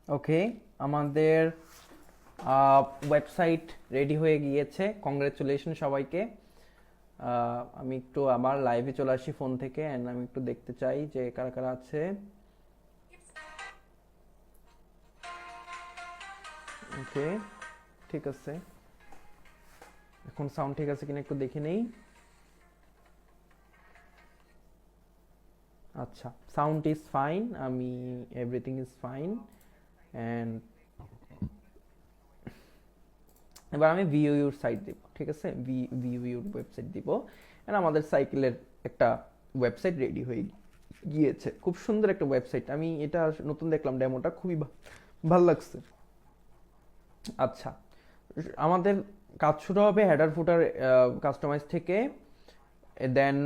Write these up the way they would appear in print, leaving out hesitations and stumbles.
ওকে, আমাদের website ready হয়ে গিয়েছে। কংগ্রেচুলেশন সবাইকে। আমি একটু আবার লাইভে চলে আসি ফোন থেকে, অ্যান্ড আমি একটু দেখতে চাই যে কারা কারা আছে। ওকে, ঠিক আছে। এখন সাউন্ড ঠিক আছে কিনা একটু দেখে নেই। আচ্ছা, সাউন্ড ইজ ফাইন, আমি এভরিথিং ইজ ফাইন। অ্যান্ড এবার আমি ভিউর সাইট দিব, ঠিক আছে, ভিউর ওয়েবসাইট দিব। অ্যান্ড আমাদের সাইকেলের একটা ওয়েবসাইট রেডি হয়ে গিয়েছে। খুব সুন্দর একটা ওয়েবসাইট, আমি এটা নতুন দেখলাম, ডেমোটা খুবই ভালো লাগছে। আচ্ছা, আমাদের কাজ শুরু হবে হেডার ফুটার কাস্টমাইজ থেকে, দেন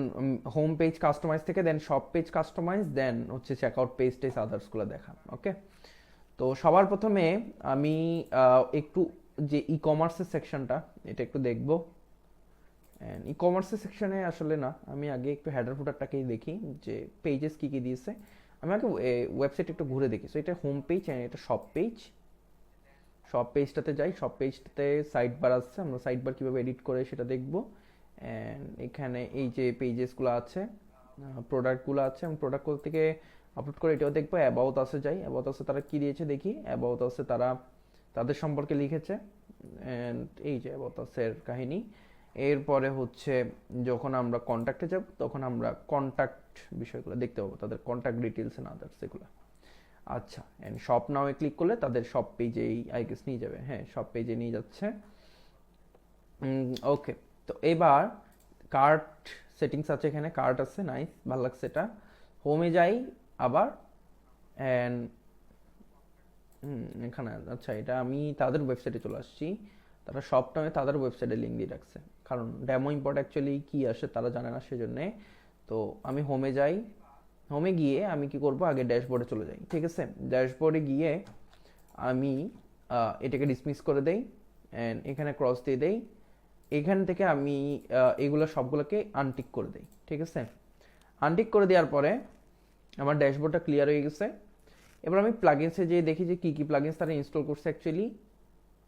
হোম পেজ কাস্টমাইজ থেকে, দেন শপ পেজ কাস্টমাইজ, দেন হচ্ছে চেকআউট পেজ টেজ আদার্সগুলো দেখা। ওকে, তো সবার প্রথমে আমি একটু যে ই কমার্সের সেকশনটা এটা একটু দেখবো। ই কমার্সের সেকশনে আসলে না, আমি আগে একটু হেডার ফুটারটাকেই দেখি যে পেজেস কী কী দিয়েছে। আমি আগে ওয়েবসাইট একটু ঘুরে দেখি। সো এটা হোম পেজ অ্যান্ড এটা শপ পেজ। শপ পেজটাতে যাই, শপ পেজটাতে সাইড বার আসছে, আমরা সাইড বার কীভাবে এডিট করে সেটা দেখব। অ্যান্ড এখানে এই যে পেজেসগুলো আছে, প্রোডাক্টগুলো আছে, আমি প্রোডাক্টগুলো থেকে আপলোড করে এটাও দেখবো। অ্যাবাউট আসে যাই, অ্যাবাউট আসে তারা কী দিয়েছে দেখি। অ্যাবাউট আসে তারা তাদের সম্পর্কে লিখেছে, অ্যান্ড এই যে অ্যাবাউট আসের কাহিনী। এরপরে হচ্ছে যখন আমরা কন্ট্যাক্টে যাব তখন আমরা কন্ট্যাক্ট বিষয়গুলো দেখতে পাবো, তাদের কন্ট্যাক্ট ডিটেলস এন্ড আদার্স এগুলো। আচ্ছা, এন্ড শপ নাও ক্লিক করলে তাদের শপ পেজেই আই গেস নিয়ে যাবে। হ্যাঁ, শপ পেজে নিয়ে যাচ্ছে। ওকে, তো এবার কার্ট সেটিংস আছে, এখানে কার্ট আছে, নাইস, ভালো লাগছে এটা। হোমে যাই আবার, অ্যান্ড এখানে আচ্ছা, এটা আমি তাদের ওয়েবসাইটে চলে আসছি। তারা সব টাইমে তাদের ওয়েবসাইটে লিঙ্ক দিয়ে রাখছে, কারণ ডেমো ইম্পোর্ট অ্যাকচুয়ালি কী আসে তারা জানে না, সেজন্যে। তো আমি হোমে যাই, হোমে গিয়ে আমি কি করব, আগে ড্যাশবোর্ডে চলে যাই, ঠিক আছে। ড্যাশবোর্ডে গিয়ে আমি এটাকে ডিসমিস করে দেই, অ্যান্ড এখানে ক্রস দিয়ে দেই। এখান থেকে আমি এগুলো সবগুলোকে আনটিক করে দেই, ঠিক আছে। আনটিক করে দেওয়ার পরে আমার ড্যাশবোর্ডটা ক্লিয়ার হয়ে গেছে। এবার আমি প্লাগিনসে যেয়ে দেখি যে কী কী প্লাগিনস তারা ইনস্টল করছে। অ্যাকচুয়ালি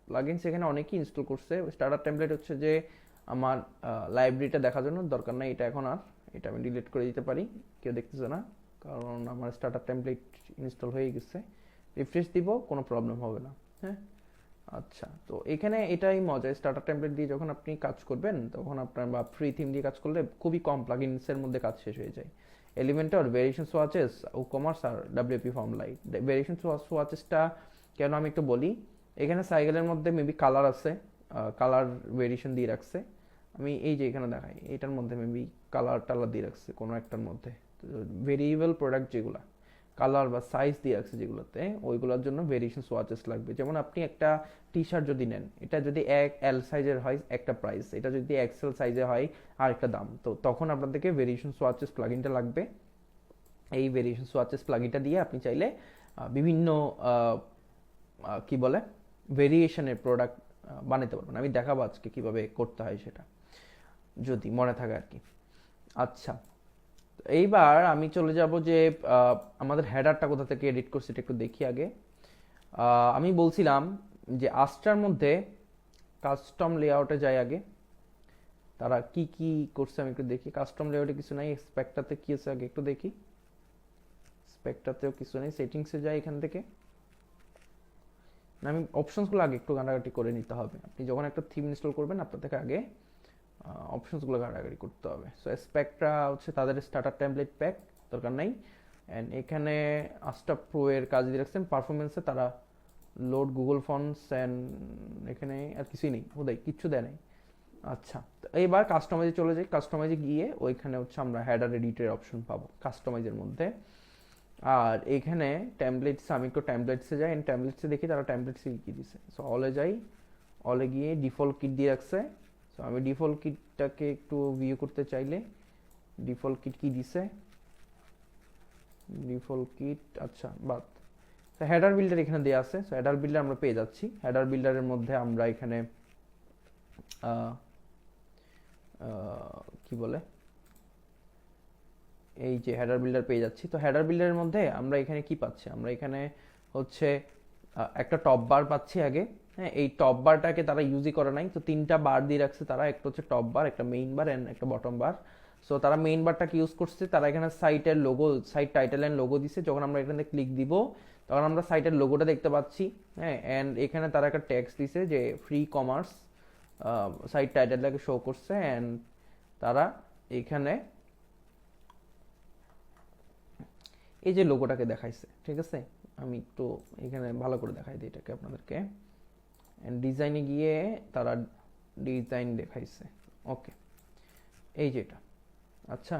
প্লাগিনস এখানে অনেকেই ইনস্টল করছে। স্টার্টার টেমপ্লেট হচ্ছে যে আমার লাইব্রেরিটা দেখার জন্য, দরকার নাই এটা এখন আর, এটা আমি ডিলিট করে দিতে পারি, কেউ দেখতেছে না, কারণ আমার স্টার্টার টেমপ্লেট ইনস্টল হয়ে গেছে। রিফ্রেশ দিব, কোনো প্রবলেম হবে না। হ্যাঁ, আচ্ছা, তো এখানে এটাই মজা, স্টার্টার টেমপ্লেট দিয়ে যখন আপনি কাজ করবেন তখন আপনার, বা ফ্রি থিম দিয়ে কাজ করলে খুবই কম প্লাগিনসের মধ্যে কাজ শেষ হয়ে যায়। এলিমেন্টর, ভেরিয়েশন সোয়াচেস, ও কমার্স আর ডাব্লিউপি ফর্ম লাইট। ভেরিয়েশন সোয়াচেসটা কেন আমি একটু বলি, এখানে সাইকেলের মধ্যে মেবি কালার আছে, কালার ভেরিয়েশন দিয়ে রাখছে। আমি এই যে এখানে দেখাই, এটার মধ্যে মেবি কালার টালার দিয়ে রাখছে কোনো একটার মধ্যে। ভেরিয়েবল প্রোডাক্ট যেগুলো কালার বা সাইজ দিয়ে রাখছে যেগুলোতে, ওইগুলোর জন্য ভেরিয়েশন সোয়াচেস লাগবে। যেমন আপনি একটা টি শার্ট যদি নেন, এটা যদি এল সাইজের হয় একটা প্রাইস, এটা যদি এক্সেল সাইজে হয় আর একটা দাম, তো তখন আপনাদেরকে ভেরিয়েশন সোয়াচেস প্লাগইনটা লাগবে। এই ভেরিয়েশন সোয়াচেস প্লাগইনটা দিয়ে আপনি চাইলে বিভিন্ন কি বলে ভেরিয়েশনের প্রোডাক্ট বানাতে পারবেন। আমি দেখাবো আজকে কিভাবে করতে হয় সেটা, যদি মনে থাকে আর কি। আচ্ছা, এইবার আমি চলে যাব যে আমাদের হেডারটা কোথা থেকে এডিট করছি এটা একটু দেখি আগে। আমি বলছিলাম যে আস্টার মধ্যে কাস্টম লেআউটে যাই আগে। তারা কি কি করছে আমি একটু দেখি। কাস্টম লেআউটে কিছু নাই, স্পেকটাতে কি আছে আগে একটু দেখি। স্পেকটাতেও কিছু নেই, সেটিংসে যাই এখান থেকে। আমি অপশনসগুলো আগে একটু ঘাটাঘাটি করে নিতে হবে। আপনি যখন একটা থিম ইনস্টল করবেন আপনার থেকে আগে অপশনসগুলো ঘাটাঘাটি করতে হবে। সো স্পেকটা হচ্ছে তাদের স্টার্টার টেমপ্লেট প্যাক, দরকার নাই। অ্যান্ড এখানে আস্টা প্রো এর কাজ দিয়ে রাখছেন। পারফরমেন্সে তারা লোড গুগল ফন্টস, অ্যান্ড এখানে আর কিছুই নেই, বোধহয় কিচ্ছু দেয় নাই। আচ্ছা, তো এইবার কাস্টমাইজে চলে যাই। কাস্টমাইজে গিয়ে ওইখানে হচ্ছে আমরা হেডার এডিটের অপশন পাবো কাস্টমাইজের মধ্যে। আর এখানে টেমপ্লেটস, আমি একটু টেমপ্লেটসে যাই, এন্ড টেমপ্লেটসে দেখি তারা টেমপ্লেটসে কী দিছে। সো অলে যাই, অলে গিয়ে ডিফল্ট কিট দিয়ে রাখছে। সো আমি ডিফল্ট কিটটাকে একটু ভিউ করতে চাইলে ডিফল্ট কিট কি দিছে, ডিফল্ট কিট, আচ্ছা বাদ। তো হেডার বিল্ডার এখানে দেওয়া আছে। সো হেডার বিল্ডার আমরা পেয়ে যাচ্ছি। হেডার বিল্ডারের মধ্যে আমরা এখানে কি বলে, এই যে হেডার বিল্ডার পেয়ে যাচ্ছি। তো হেডার বিল্ডারের মধ্যে আমরা এখানে কি পাচ্ছি, আমরা এখানে হচ্ছে একটা টপ বার পাচ্ছি আগে। হ্যাঁ, এই টপ বারটাকে তারা ইউজই করে নাই, তো তিনটা বার দিয়ে রাখছে তারা, একটা হচ্ছে টপ বার, একটা মেইন বার অ্যান্ড একটা বটম বার। সো তারা মেইন বারটাকে ইউজ করছে, তারা এখানে সাইটের logo, site title and logo দিছে। যখন আমরা এখানে ক্লিক দিব তখন আমরা সাইটের লোগোটা দেখতে পাচ্ছি। হ্যাঁ, অ্যান্ড এখানে তারা একটা ট্যাক্স দিছে যে ফ্রি কমার্স, সাইট টাইটেলটাকে শো করছে। অ্যান্ড তারা এখানে এই যে লোগোটাকে দেখাইছে, ঠিক আছে। আমি একটু এখানে ভালো করে দেখাই দিই এটাকে আপনাদেরকে। অ্যান্ড ডিজাইনে গিয়ে তারা ডিজাইন দেখাইছে। ওকে, এই যেটা, আচ্ছা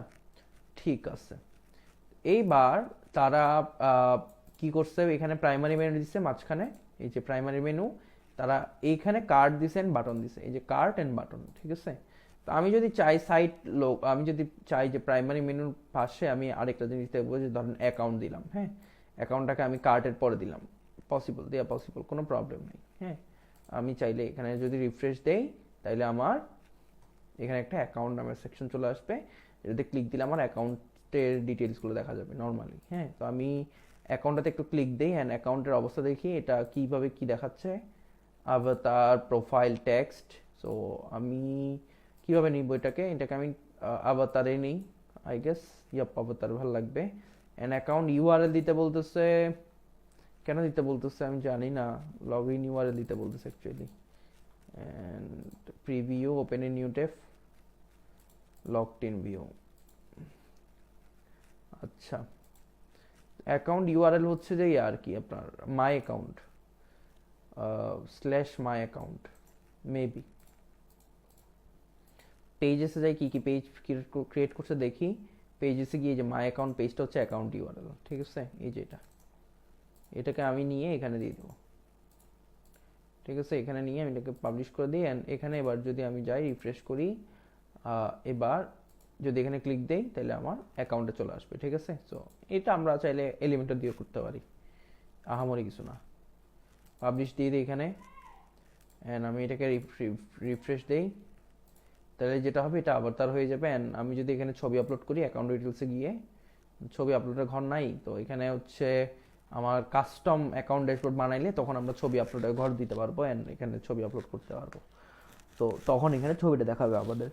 ঠিক আছে। এইবার তারা কি করছে, এখানে প্রাইমারি মেনু দিচ্ছে মাঝখানে, এই যে প্রাইমারি মেনু, তারা এইখানে কার্ড দিছেন, বাটন দিছে, এই যে কার্ট এন্ড বাটন, ঠিক আছে। তো আমি যদি চাই সাইট লোক, আমি যদি চাই যে প্রাইমারি মেনুর পাশে আমি আরেকটা জিনিস দেবো, যে ধরেন অ্যাকাউন্ট দিলাম, হ্যাঁ, অ্যাকাউন্টটাকে আমি কার্টের পরে দিলাম, পসিবল, দেওয়া পসিবল, কোনো প্রবলেম নেই। হ্যাঁ, আমি চাইলে এখানে যদি রিফ্রেশ দেই তাহলে আমার এখানে একটা অ্যাকাউন্ট নামের সেকশন চলে আসবে, এটাতে ক্লিক দিলে আমার অ্যাকাউন্টের ডিটেলসগুলো দেখা যাবে নর্মালি। হ্যাঁ, তো আমি অ্যাকাউন্টটাতে একটু ক্লিক দিই অ্যান্ড অ্যাকাউন্টের অবস্থা দেখি এটা কীভাবে কি দেখাচ্ছে, আভাতার, প্রোফাইল, টেক্সট। সো আমি কীভাবে নিব এটাকে, আমি আভাতারে নিই, আই গেস, আভাতার ভালো লাগবে। অ্যান্ড অ্যাকাউন্ট ইউআরএল দিতে বলতেছে, কেন দিতে বলতেছে আমি জানি না, লগ ইন ইউআরএল দিতে বলতেছে actually. And preview, open a new tab, locked in view. আচ্ছা, অ্যাকাউন্ট ইউআরএল হচ্ছে যে আর কি আপনার my account slash my account, maybe. পেজেসে যাই, কি কি পেজ ক্রিয়েট করছে দেখি। পেজেসে গিয়ে যে মাই অ্যাকাউন্ট পেজটা হচ্ছে অ্যাকাউন্ট ইউআরএল, ঠিক আছে। এই যে এটাকে আমি নিয়ে এখানে দিয়ে দেবো, ঠিক আছে। এখানে নিয়ে আমি এটাকে পাবলিশ করে দিই। অ্যান্ড এখানে এবার যদি আমি যাই রিফ্রেশ করি, এবার যদি এখানে ক্লিক দেই তাহলে আমার অ্যাকাউন্টে চলে আসবে, ঠিক আছে। সো এটা আমরা চাইলে এলিমেন্টর দিয়ে করতে পারি, আহামরি কিছু না। পাবলিশ দিয়ে দিই এখানে, অ্যান্ড আমি এটাকে রিফ্রেশ দেই, তাহলে যেটা হবে এটা আবার হয়ে যাবে। অ্যান্ড আমি যদি এখানে ছবি আপলোড করি, অ্যাকাউন্ট ডিটেলসে গিয়ে, ছবি আপলোডের ঘর নাই, তো এখানে হচ্ছে আমার কাস্টম অ্যাকাউন্ট ড্যাশবোর্ড বানাইলে তখন আমরা ছবি আপলোডের ঘর দিতে পারবো অ্যান্ড এখানে ছবি আপলোড করতে পারবো। তো তখন এখানে ছবিটা দেখাবে আমাদের।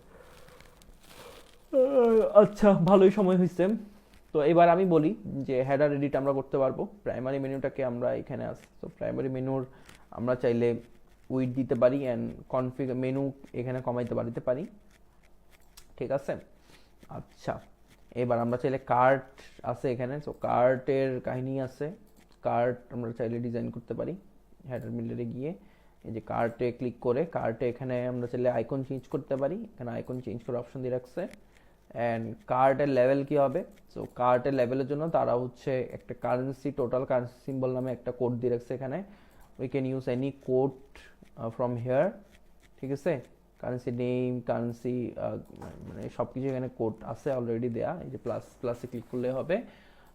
আচ্ছা, ভালোই সময় হয়েছে। তো এবার আমি বলি যে হেডার এডিট আমরা করতে পারবো। প্রাইমারি মেনুটাকে আমরা এখানে আসি, তো প্রাইমারি মেনুর আমরা চাইলে উইড দিতে পারি অ্যান্ড কনফিগার মেনু এখানে কমাইতে বাড়িতে পারি, ঠিক আছে। আচ্ছা, এবার আমরা চাইলে কার্ট আছে এখানে, তো কার্টের কাহিনী আছে, কার্ট আমরা চাইলে ডিজাইন করতে পারি। হেডার মিলারে গিয়ে এই যে কার্টে ক্লিক করে, কার্টে এখানে আমরা চাইলে আইকন চেঞ্জ করতে পারি, এখানে আইকন চেঞ্জ করার অপশন দিয়ে রাখছে। অ্যান্ড কার্টের লেভেল কি হবে, সো কার্টের লেভেলের জন্য তারা হচ্ছে একটা কারেন্সি, টোটাল কারেন্সি সিম্বল নামে একটা কোড দিয়ে রাখছে এখানে। We can use any code from here, ঠিক আছে। কারেন্সি নেম, কারেন্সি, মানে সব কিছু এখানে কোড আছে অলরেডি দেয়া, এই যে প্লাসে ক্লিক করলে হবে।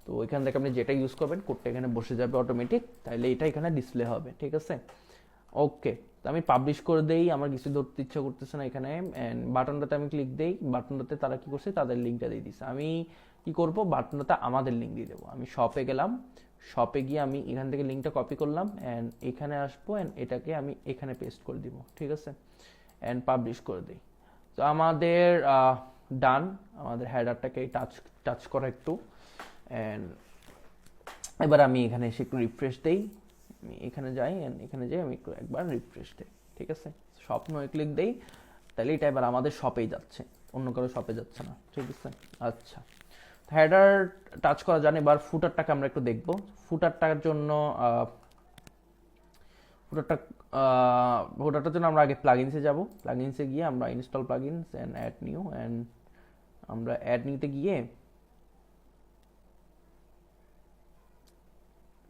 তো এখান থেকে আপনি যেটা ইউজ করবেন কোডটা এখানে বসে যাবে অটোমেটিক, তাহলে এটা এখানে ডিসপ্লে হবে, ঠিক আছে। ওকে, তো আমি পাবলিশ করে দেই, আমার কিছু ধরতে ইচ্ছা করতেছে না এখানে। অ্যান্ড বাটনটাতে আমি ক্লিক দেই, বাটনটাতে তারা কি করছে, তাদের লিঙ্কটা দিয়ে দিচ্ছে। আমি কি করব, বাটনটাতে আমাদের লিঙ্ক দিয়ে দেবো। আমি শপে গেলাম, শপে গিয়ে আমি এখান থেকে লিঙ্কটা কপি করলাম অ্যান্ড এখানে আসবো অ্যান্ড এটাকে আমি এখানে পেস্ট করে দিব, ঠিক আছে। অ্যান্ড পাবলিশ করে দিই। তো আমাদের ডান, আমাদের হেডারটাকে টাচ করা একটু। অ্যান্ড এবার আমি এখানে এসে একটু রিফ্রেশ দেই, আমি এখানে যাই অ্যান্ড এখানে যাই আমি একটু একবার রিফ্রেশ দিই, ঠিক আছে। শপ নয় ক্লিক দেই, তাহলে এটা এবার আমাদের শপেই যাচ্ছে, অন্য কারো শপে যাচ্ছে না, ঠিক আছে। আচ্ছা, হেডার টাচ করা জানি। এবার ফুটারটাকে আমরা একটু দেখব। ফুটারটার জন্য ফুটারটার জন্য আমরা আগে প্লাগইনসে যাব। প্লাগইনসে গিয়ে আমরা install plugins and add new, and আমরা অ্যাড নিউতে গিয়ে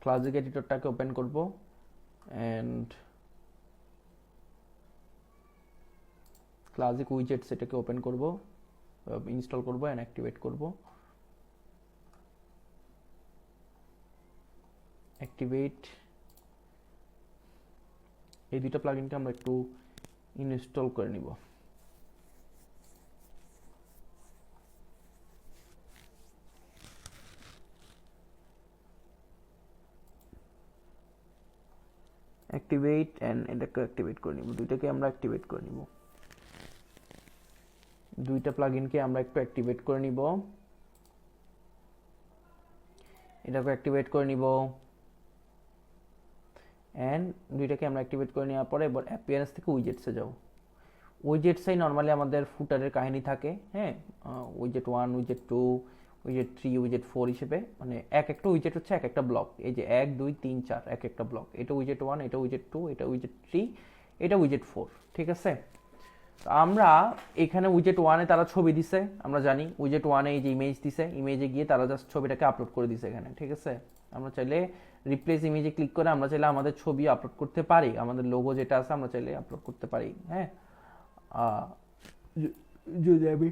ক্লাসিক এডিটরটাকে ওপেন করব অ্যান্ড ক্লাসিক উইজেটস এটাকে ওপেন করব, ইনস্টল করব অ্যান্ড অ্যাক্টিভেট করব। অ্যাক্টিভেট, এই দুটো প্লাগইনকে আমরা একটু ইনস্টল করে নিব। অ্যাক্টিভেট অ্যান্ড এটাকে অ্যাক্টিভেট করে নিব, দুইটাকে আমরা অ্যাক্টিভেট করে নিব, দুইটা প্লাগইনকে আমরা একটু অ্যাক্টিভেট করে নিব, এটাকে অ্যাক্টিভেট করে নিব অ্যান্ড দুইটাকে আমরা অ্যাক্টিভেট করে নেওয়ার পরে এবার অ্যাপিয়ারেন্স থেকে উইজেটসে যাব। উইজেটসেই নর্মালি আমাদের ফুটারের কাহিনী থাকে, হ্যাঁ, উইজেট 1, উইজেট 2, উইজেট 3, উইজেট 4 হিসেবে, মানে এক একটা উইজেট হচ্ছে এক একটা ব্লক, এই যে 1 2 3 4 এক একটা ব্লক, এটা উইজেট 1, এটা উইজেট 2, এটা উইজেট 3, এটা উইজেট 4, ঠিক আছে। তো আমরা এখানে উইজেট 1-এ তারা ছবি দিছে, আমরা জানি উইজেট 1-এ এই যে ইমেজ দিছে, ইমেজে গিয়ে তারা জাস্ট ছবিটাকে আপলোড করে দিছে এখানে, ঠিক আছে। আমরা চাইলে রিপ্লেস ইমেজে ক্লিক করে আমরা চাইলে আমাদের ছবি আপলোড করতে পারি, আমাদের লোগো যেটা আছে আমরা চাইলে আপলোড করতে পারি, হ্যাঁ। যদি আমি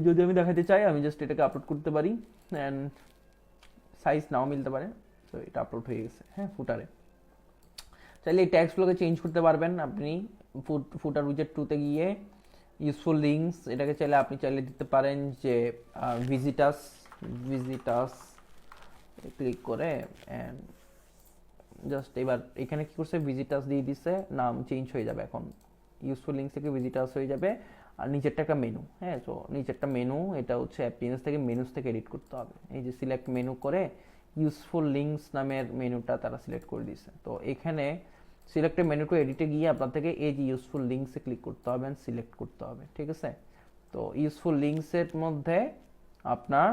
যদি আমি দেখাতে চাই আমি জাস্ট এটাকে আপলোড করতে পারি অ্যান্ড সাইজ নাও মিলতে পারে, তো এটা আপলোড হয়ে গেছে, হ্যাঁ, ফুটারে। চাইলে এই ট্যাগসগুলোকে চেঞ্জ করতে পারবেন আপনি ফুটার উইজেট 2-তে গিয়ে ইউজফুল লিঙ্কস, এটাকে চাইলে আপনি চাইলে দিতে পারেন যে ভিজিটাস ক্লিক করে অ্যান্ড জাস্ট এবার এখানে কি করছে ভিজিটাস দিয়ে দিছে, নাম চেঞ্জ হয়ে যাবে, এখন ইউজফুল লিঙ্কস থেকে ভিজিটাস হয়ে যাবে। আর নিচেরটা একটা মেনু, হ্যাঁ, তো নিচেরটা মেনু, এটা হচ্ছে অ্যাপিয়ারেন্স থেকে মেনুস থেকে এডিট করতে হবে, এই যে সিলেক্ট মেনু করে ইউজফুল লিঙ্কস নামের মেনুটা তারা সিলেক্ট করে দিয়েছে। তো এখানে সিলেক্টেড মেনু টু এডিটে গিয়ে আপনার থেকে এই যে ইউজফুল লিঙ্কসে ক্লিক করতে হবে, সিলেক্ট করতে হবে, ঠিক আছে। তো ইউজফুল লিঙ্কসের মধ্যে আপনার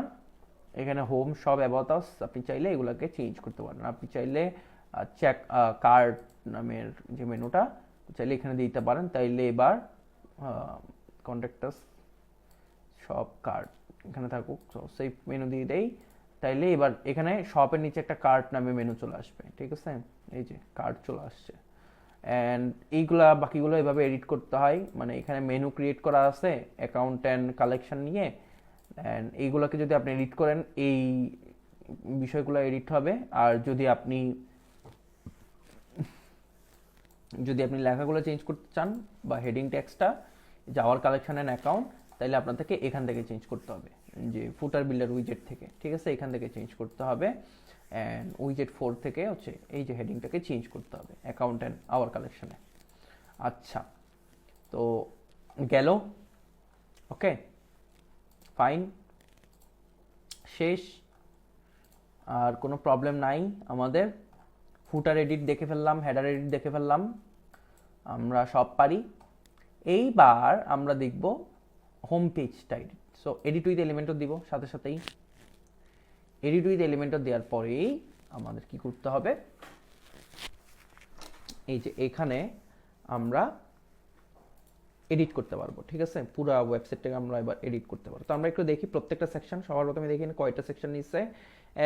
এখানে হোম সব অ্যাবাউট আস, আপনি চাইলে এগুলোকে চেঞ্জ করতে পারেন, আপনি চাইলে চেক কার্ড নামের যে মেনুটা চাইলে এখানে দিতে পারেন, তাইলে এবার কন্ট্যাক্টাস শপ কার্ড এখানে থাকুক, সেই মেনু দিয়ে দেই, তাইলে এবার এখানে শপের নিচে একটা কার্ট নামে মেনু চলে আসবে, ঠিক আছে, এই যে কার্ট চলে আসছে। অ্যান্ড এইগুলা বাকিগুলো এভাবে এডিট করতে হয়, মানে এখানে মেনু ক্রিয়েট করা আছে অ্যাকাউন্ট অ্যান্ড কালেকশন নিয়ে, অ্যান্ড এইগুলোকে যদি আপনি এডিট করেন এই বিষয়গুলো এডিট হবে। আর যদি আপনি লেখাগুলো চেঞ্জ করতে চান বা হেডিং টেক্সটটা যাওয়ার কালেকশন অ্যান্ড অ্যাকাউন্ট, তাহলে আপনার থেকে এখান থেকে চেঞ্জ করতে হবে, যে ফুটার বিল্ডার উইজেট থেকে, ঠিক আছে, এখান থেকে চেঞ্জ করতে হবে। অ্যান্ড উইজেট 4 থেকে হচ্ছে এই যে হেডিংটাকে চেঞ্জ করতে হবে অ্যাকাউন্ট অ্যান্ড আওয়ার কালেকশনে। আচ্ছা, তো গেল, ওকে, ফাইন, শেষ, আর কোনো প্রবলেম নাই আমাদের। ফুটার এডিট দেখে ফেললাম, হেডার এডিট দেখে ফেললাম, আমরা সব পারি। এইবার আমরা দেখব হোম পেজটা এডিট। সো এডিট উইথ এলিমেন্টও দিব সাথে সাথেই, এডিট উইথ এলিমেন্টও দেওয়ার পরেই আমাদের কি করতে হবে, এই যে এখানে আমরা এডিট করতে পারবো, ঠিক আছে, পুরো ওয়েবসাইটটাকে আমরা এবার এডিট করতে পারবো। তো আমরা একটু দেখি প্রত্যেকটা সেকশন, সবার প্রথমে দেখি কয়টা সেকশন নিচ্ছে,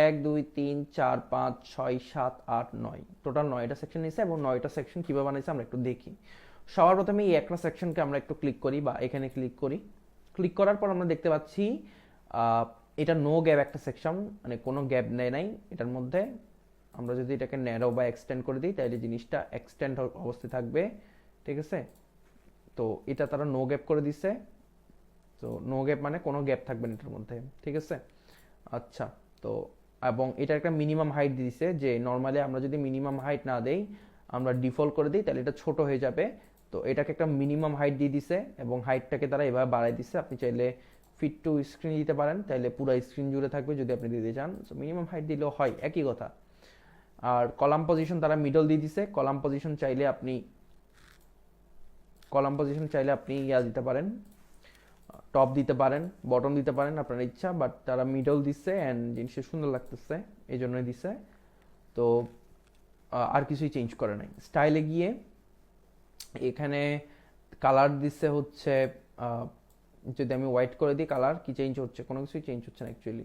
1 2 3 4 5 6 7 8 9, টোটাল 9টা সেকশন নিচ্ছে, এবং 9টা সেকশন কীভাবে বানাইছে আমরা একটু দেখি। সবার প্রথমে এই একটা সেকশনকে আমরা একটু ক্লিক করি, বা এখানে ক্লিক করি, ক্লিক করার পর আমরা দেখতে পাচ্ছি এটা নো গ্যাপ একটা সেকশন, মানে কোনো গ্যাপ নেয় নাই এটার মধ্যে। আমরা যদি এটাকে ন্যারো বা এক্সটেন্ড করে দিই তাহলে জিনিসটা এক্সটেন্ড অবস্থায় থাকবে, ঠিক আছে। তো এটা তারা নো গ্যাপ করে দিছে, তো নো গ্যাপ মানে কোনো গ্যাপ থাকবে না এটার মধ্যে, ঠিক আছে। আচ্ছা, তো এবং এটা একটা মিনিমাম হাইট দিয়েছে, যে নর্মালি আমরা যদি মিনিমাম হাইট না দেই, আমরা ডিফল্ট করে দিই, তাহলে এটা ছোট হয়ে যাবে। তো এটাকে একটা মিনিমাম হাইট দিয়ে দিছে, এবং হাইটটাকে তারা এভাবে বাড়াই দিছে। আপনি চাইলে ফিট টু স্ক্রিন দিতে পারেন, তাহলে পুরো স্ক্রিন জুড়ে থাকবে যদি আপনি দিতে চান। সো মিনিমাম হাইট দিলেও হয়, একই কথা। আর কলাম পজিশন তারা মিডল দিয়ে দিছে, কলাম পজিশন চাইলে আপনি ইয়া দিতে পারেন, টপ দিতে পারেন, বটম দিতে পারেন, আপনার ইচ্ছা, বাট তারা মিডল দিচ্ছে অ্যান্ড জিনিসটা সুন্দর লাগতেছে এই জন্যই দিছে। তো আর কিছুই চেঞ্জ করে নাই। স্টাইলে গিয়ে এখানে কালার দিচ্ছে হচ্ছে, যদি আমি হোয়াইট করে দিই, কালার কি চেঞ্জ হচ্ছে, কোনো কিছুই চেঞ্জ হচ্ছে না অ্যাকচুয়ালি,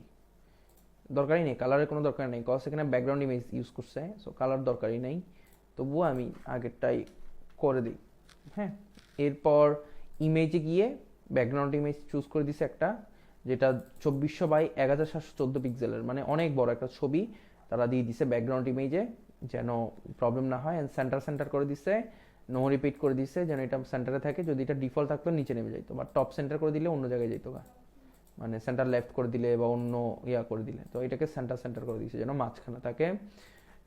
দরকারই নেই, কালারের কোনো দরকার নেই, কজ এখানে ব্যাকগ্রাউন্ড ইমেজ ইউজ করছে, সো কালার দরকারই নেই। তবুও আমি আগেরটাই করে দিই, হ্যাঁ। এরপর ইমেজে গিয়ে ব্যাকগ্রাউন্ড ইমেজ চুজ করে দিছে একটা, যেটা 2400 বাই 1714 পিক্সেলের, মানে অনেক বড় একটা ছবি তারা দিয়ে দিছে ব্যাকগ্রাউন্ড ইমেজে, যেন প্রবলেম না হয়। অ্যান্ড সেন্টার করে দিছে, নো রিপিট করে দিছে, যেন এটা সেন্টারে থাকে। যদি এটা ডিফল্ট থাকতো নিচে নেমে যাইতো, বা টপ সেন্টার করে দিলে অন্য জায়গায় যেত, মানে সেন্টার লেফট করে দিলে বা অন্য ইয়া করে দিলে। তো এটাকে সেন্টার করে দিয়েছে যেন মাঝখানে থাকে।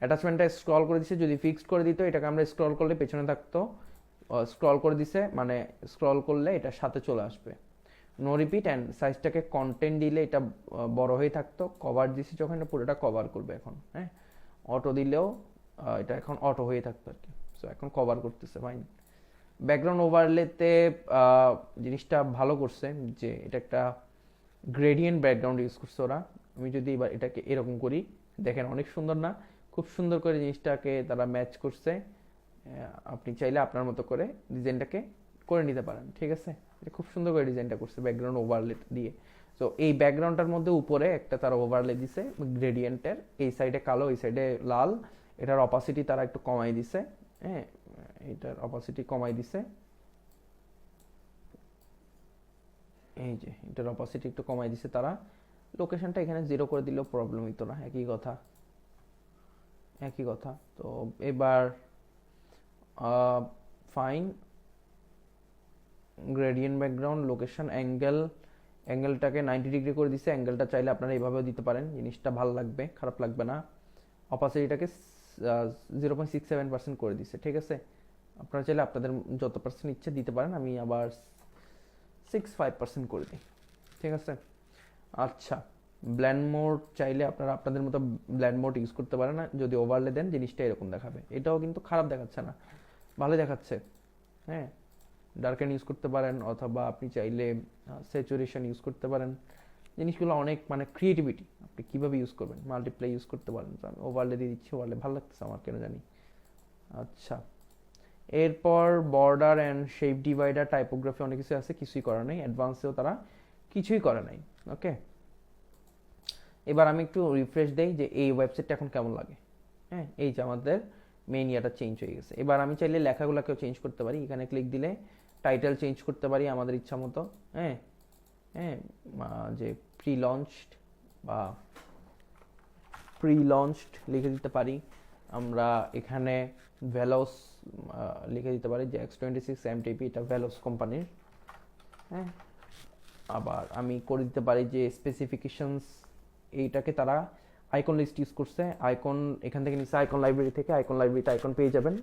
অ্যাটাচমেন্টটা স্ক্রল করে দিছে, যদি ফিক্সড করে দিত এটাকে আমরা স্ক্রল করলে পেছনে থাকতো, স্ক্রল করে দিছে মানে স্ক্রল করলে এটা সাথে চলে আসবে। নো রিপিট অ্যান্ড সাইজটাকে কন্টেন্ট দিলে এটা বড় হয়ে থাকতো, কভার দিছি যখন এটা পুরোটা কভার করবে এখন। হ্যাঁ, অটো দিলেও এটা এখন অটো হয়ে থাকতো আর কি। সো এখন কভার করতেছে, ফাইন। ব্যাকগ্রাউন্ড ওভারলেতে জিনিসটা ভালো করছে যে এটা একটা গ্রেডিয়েন্ট ব্যাকগ্রাউন্ড ইউজ করছে ওরা। আমি যদি এবার এটাকে এরকম করি, দেখেন অনেক সুন্দর না? খুব সুন্দর করে জিনিসটাকে তারা ম্যাচ করছে। আপনি চাইলে আপনার মতো করে ডিজাইনটাকে করে নিতে পারেন, ঠিক আছে? এটা খুব সুন্দর করে ডিজাইনটা করছে ব্যাকগ্রাউন্ড ওভারলে দিয়ে। তো এই ব্যাকগ্রাউন্ডটার মধ্যে উপরে একটা তারা ওভারলে দিছে গ্রেডিয়েন্টের, এই সাইডে কালো এই সাইডে লাল। এটার অপাসিটি তারা একটু কমাই দিছে। হ্যাঁ, এটার অপাসিটি কমাই দিছে, এই যে এটার অপাসিটি একটু কমাই দিছে তারা। লোকেশনটা এখানে 0 করে দিলেও প্রবলেম হইতো না, একই কথা একই কথা। তো এবার ফাইন, গ্রেডিয়েন্ট ব্যাকগ্রাউন্ড লোকেশন অ্যাঙ্গেলটাকে 90 ডিগ্রি করে দিছে। অ্যাঙ্গেলটা চাইলে আপনারা এইভাবেও দিতে পারেন, জিনিসটা ভালো লাগবে, খারাপ লাগবে না। অপাসিটিটাকে 0.67% করে দিছে, ঠিক আছে? আপনারা চাইলে আপনাদের যত পার্সেন্ট ইচ্ছে দিতে পারেন, আমি আবার 65% করে দিই, ঠিক আছে? আচ্ছা, ব্ল্যান্ড মোড চাইলে আপনারা আপনাদের মতো ব্ল্যান্ড মোড ইউজ করতে পারেন না, যদি ওভারলে দেন জিনিসটা এরকম দেখাবে। এটাও কিন্তু খারাপ দেখাচ্ছে না, ভালো দেখাচ্ছে। হ্যাঁ, ডার্কেন ইউজ করতে পারেন, অথবা আপনি চাইলে স্যাচুরেশন ইউজ করতে পারেন। জিনিসগুলো অনেক মানে ক্রিয়েটিভিটি, আপনি কীভাবে ইউজ করবেন, মাল্টিপ্লাই ইউজ করতে পারেন। তো আমি ওভারলে দিয়ে দিচ্ছি, ওভারলে ভালো লাগতেছে আমার, কেন জানি। আচ্ছা, এরপর border and shape divider, typography অনেক কিছু আছে, কিছুই করা নাই। অ্যাডভান্সেও তারা কিছুই করে নাই। ওকে, এবার আমি একটু রিফ্রেশ দেই যে এই ওয়েবসাইটটা এখন কেমন লাগে। হ্যাঁ, এই যে আমাদের মেইন ইয়াটা চেঞ্জ হয়ে গেছে। এবার আমি চাইলে লেখাগুলোকেও চেঞ্জ করতে পারি, এখানে ক্লিক দিলে টাইটেল চেঞ্জ করতে পারি আমাদের ইচ্ছা মতো। হ্যাঁ হ্যাঁ, যে প্রি লঞ্চড লিখে দিতে পারি আমরা। এখানে ভেলোস লিখে দিতে পারি যে X26 MTP, এটা ভেলোস কোম্পানির। হ্যাঁ, আবার আমি করে দিতে পারি যে স্পেসিফিকেশনস, এইটাকে তারা আইকন লিস্ট ইউজ করছে। আইকন এখান থেকে নিচ্ছে, আইকন লাইব্রেরি থেকে। আইকন লাইব্রেরিতে আইকন পেয়ে যাবেন,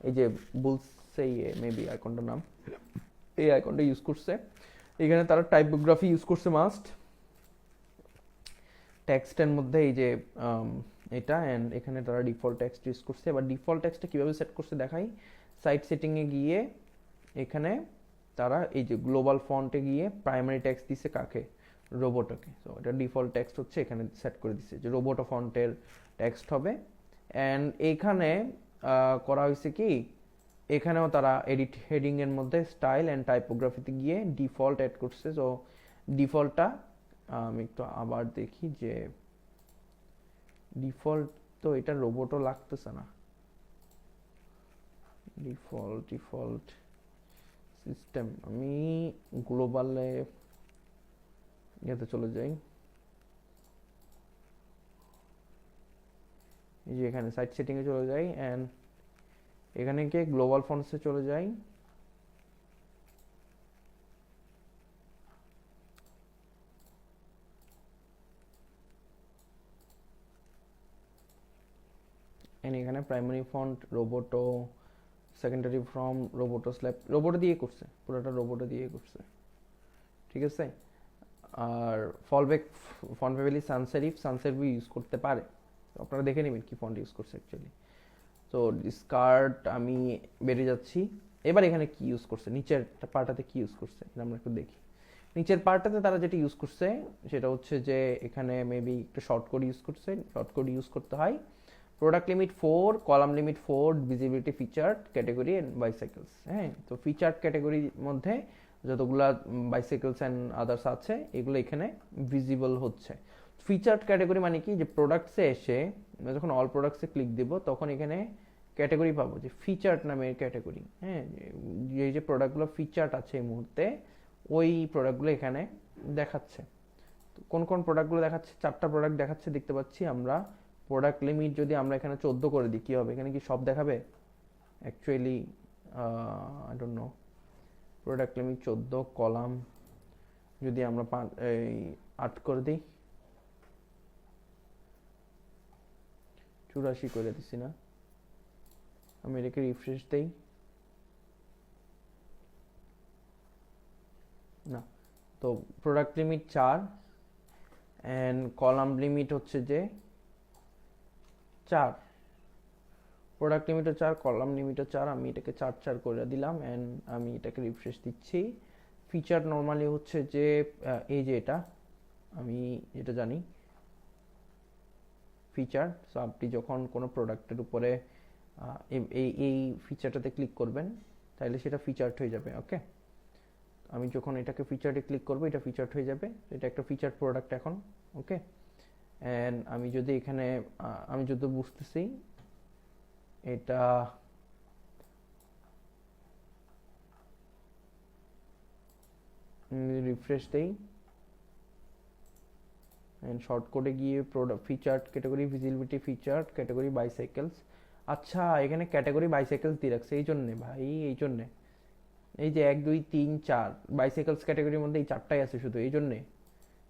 এই যে বুলসেই মেবি আইকনটার নাম, এই আইকনটা ইউজ করছে। এখানে তারা টাইপোগ্রাফি ইউজ করছে মাস্ট, টেক্সটের মধ্যে এই যে এটা, অ্যান্ড এখানে তারা ডিফল্ট টেক্সট ইউজ করছে। এবার ডিফল্ট টেক্সটটা কীভাবে সেট করছে দেখাই। সাইট সেটিংয়ে গিয়ে এখানে তারা এই যে গ্লোবাল ফন্টে গিয়ে প্রাইমারি টেক্সট দিছে কাকে, রোবোটোকে। তো এটা ডিফল্ট টেক্সট হচ্ছে, এখানে সেট করে দিছে যে রোবোটো ফন্টের টেক্সট হবে। অ্যান্ড এইখানে করা হয়েছে কি, এখানেও তারা এডিট হেডিংয়ের মধ্যে স্টাইল অ্যান্ড টাইপোগ্রাফিতে গিয়ে ডিফল্ট অ্যাড করছে। সো ডিফল্টটা আমি একটু আবার দেখি যে ডিফল্ট, তো এটা রোবোটও লাগতেছে না। ডিফল্ট সিস্টেম, আমি গ্লোবালে ইয়েতে চলে যাই, এই যে এখানে সাইট সেটিংয়ে চলে যাই, অ্যান্ড এখানে গিয়ে গ্লোবাল ফন্টসে চলে যাই। এখানে primary font Roboto, secondary from Roboto slab, Roboto দিয়ে করছে, পুরোটা রোবোটো দিয়ে করছে, ঠিক আছে? আর ফলব্যাক ফন্ট ফ্যামিলি সানসেরিফ ইউজ করতে পারে, আপনারা দেখে নেবেন কি ফন্ট ইউজ করছে অ্যাকচুয়ালি। তো ডিসকার্ড, আমি বেরিয়ে যাচ্ছি। এবার এখানে কি ইউজ করছে, নিচের পার্টটাতে কি ইউজ করছে এটা আমরা একটু দেখি। নিচের পার্টটাতে তারা যেটা ইউজ করছে সেটা হচ্ছে যে এখানে মেবি একটা শর্ট কোড ইউজ করছে। শর্ট কোড ইউজ করতে হয় product limit 4, column limit 4, visibility featured category and bicycles. হ্যাঁ, তো ফিচার্ড ক্যাটাগরির মধ্যে যতগুলা বাইসাইকেলস অ্যান্ড আদার্স আছে এগুলো এখানে ভিজিবল হচ্ছে। ফিচার্ড ক্যাটাগরি মানে কি, যে প্রোডাক্টসে এসে যখন অল প্রোডাক্টসে ক্লিক দিব তখন এখানে ক্যাটাগরি পাবো যে ফিচার্ড নামের ক্যাটাগরি। হ্যাঁ, যে প্রোডাক্টগুলো ফিচার্ড আছে এই মুহূর্তে ওই প্রোডাক্টগুলো এখানে দেখাচ্ছে। কোন কোন প্রোডাক্টগুলো দেখাচ্ছে, 4টা প্রোডাক্ট দেখাচ্ছে দেখতে পাচ্ছি আমরা। প্রোডাক্ট লিমিট যদি আমরা এখানে 14 করে দিই কী হবে, এখানে কি সব দেখাবে? Actually I don't know. Product limit 14, column যদি আমরা 8 করে দিই, 84 করে দিছি না, আমি এটাকে রিফ্রেশ দেই, না। তো product limit 4 and column limit হচ্ছে যে 4, প্রোডাক্ট লিমিটও 4, কলাম লিমিটও 4, আমি এটাকে 4 করে দিলাম অ্যান্ড আমি এটাকে রিফ্রেশ দিচ্ছি। ফিচার নর্মালি হচ্ছে যে এই যে এটা আমি এটা জানি ফিচার। সো আপনি যখন কোনো প্রোডাক্টের উপরে এই ফিচারটাতে ক্লিক করবেন তাহলে সেটা ফিচার্ড হয়ে যাবে। ওকে, আমি যখন এটাকে ফিচার্ডে ক্লিক করবো এটা ফিচার্ড হয়ে যাবে, এটা একটা ফিচার্ড প্রোডাক্ট এখন। ওকে, অ্যান্ড আমি যদি এখানে আমি যদি বুঝতেছি এটা রিফ্রেশ দেই এন্ড শর্ট কোডে গিয়ে product featured category visibility featured category bicycles. আচ্ছা, এখানে ক্যাটাগরি বাইসাইকেলস দিয়ে রাখছে এই জন্যে ভাই, এই জন্যে এই যে 1 2 3 4 বাইসাইকেলস ক্যাটাগরির মধ্যে এই 4টাই আছে শুধু এই জন্যে।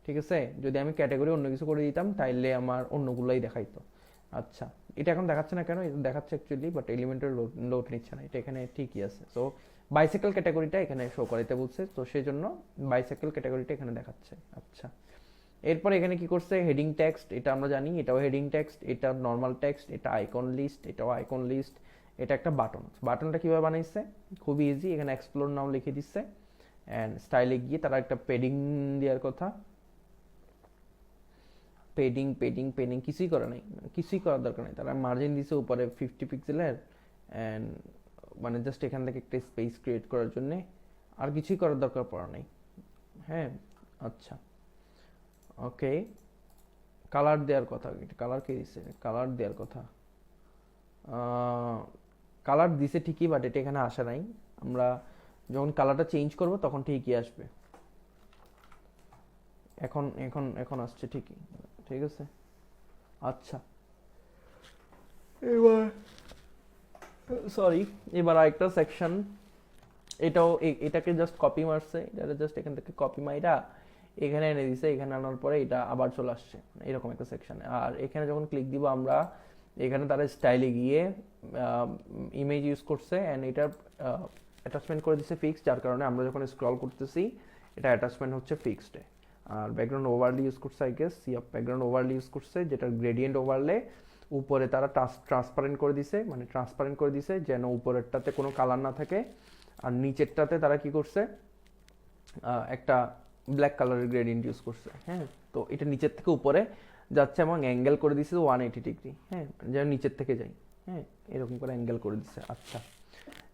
ঠিক আছে, যদি আমি ক্যাটাগরি অন্য কিছু করে দিতাম তাইলে আমার অন্যগুলোই দেখাইতো। আচ্ছা, এটা এখন দেখাচ্ছে না কেন? এটা দেখাচ্ছে অ্যাকচুয়ালি, বাট এলিমেন্টের লোড নিচ্ছে না, এটা এখানে ঠিকই আছে। সো বাইসাইকেল ক্যাটাগরিটা এখানে শো করাইতে বলছে, তো সেই জন্য বাইসাইকেল ক্যাটাগরিটা এখানে দেখাচ্ছে। আচ্ছা, এরপর এখানে কি করছে, হেডিং টেক্সট, এটা আমরা জানি এটাও হেডিং টেক্সট, এটা নর্মাল টেক্সট, এটা আইকন লিস্ট, এটাও আইকন লিস্ট, এটা একটা বাটন। বাটনটা কিভাবে বানাইছে, খুবই ইজি, এখানে এক্সপ্লোর নাও লিখে দিচ্ছে অ্যান্ড স্টাইলে গিয়ে তারা একটা পেডিং দেওয়ার কথা, পেডিং পেডিং পেডিং কিছুই করে নাই, কিছুই করার দরকার নেই। তারা মার্জিন দিছে উপরে 50 পিক্সেলের অ্যান্ড মানে জাস্ট এখান থেকে একটা স্পেস ক্রিয়েট করার জন্য, আর কিছুই করার দরকার পড়া নাই। হ্যাঁ, আচ্ছা, ওকে। কালার দেওয়ার কথা, কালার কে দিছে, কালার দেওয়ার কথা, কালার দিছে ঠিকই, বাট এটা এখানে আসে নাই। আমরা যখন কালারটা চেঞ্জ করব তখন ঠিকই আসবে। এখন এখন এখন আসছে ঠিকই, ঠিক আছে। আচ্ছা, এবার সরি, এবার আরেকটা সেকশন, এটাও এটাকে জাস্ট কপি মারছে, এটা জাস্ট এখান থেকে কপি মাইরা এখানে এনে দিছে, এখানে আনার পরে এটা আবার চলে আসছে এরকম একটা সেকশনে। আর এখানে যখন ক্লিক দিব আমরা, এখানে তারা স্টাইলে গিয়ে ইমেজ ইউজ করছে অ্যান্ড এটার অ্যাটাচমেন্ট করে দিচ্ছে ফিক্সড, যার কারণে আমরা যখন স্ক্রল করতেছি এটা অ্যাটাচমেন্ট হচ্ছে ফিক্সডে। আর ব্যাকগ্রাউন্ড ওভারলে ইউজ করছে, I guess background overlay use করছে, যেটা গ্রেডিয়েন্ট ওভারলে। উপরে তারা ট্রান্সপারেন্ট করে দিছে, মানে ট্রান্সপারেন্ট করে দিছে যেন উপরেরটাতে কোনো কালার না থাকে, আর নিচেরটাতে তারা কি করছে একটা ব্ল্যাক কালারের গ্রেডিয়েন্ট ইউজ করছে। হ্যাঁ, তো এটা নিচের থেকে উপরে যাচ্ছে এবং অ্যাঙ্গেল করে দিছে 180 ডিগ্রি। হ্যাঁ, যেন নিচের থেকে যাই, হ্যাঁ এরকম করে অ্যাঙ্গেল করে দিছে। আচ্ছা,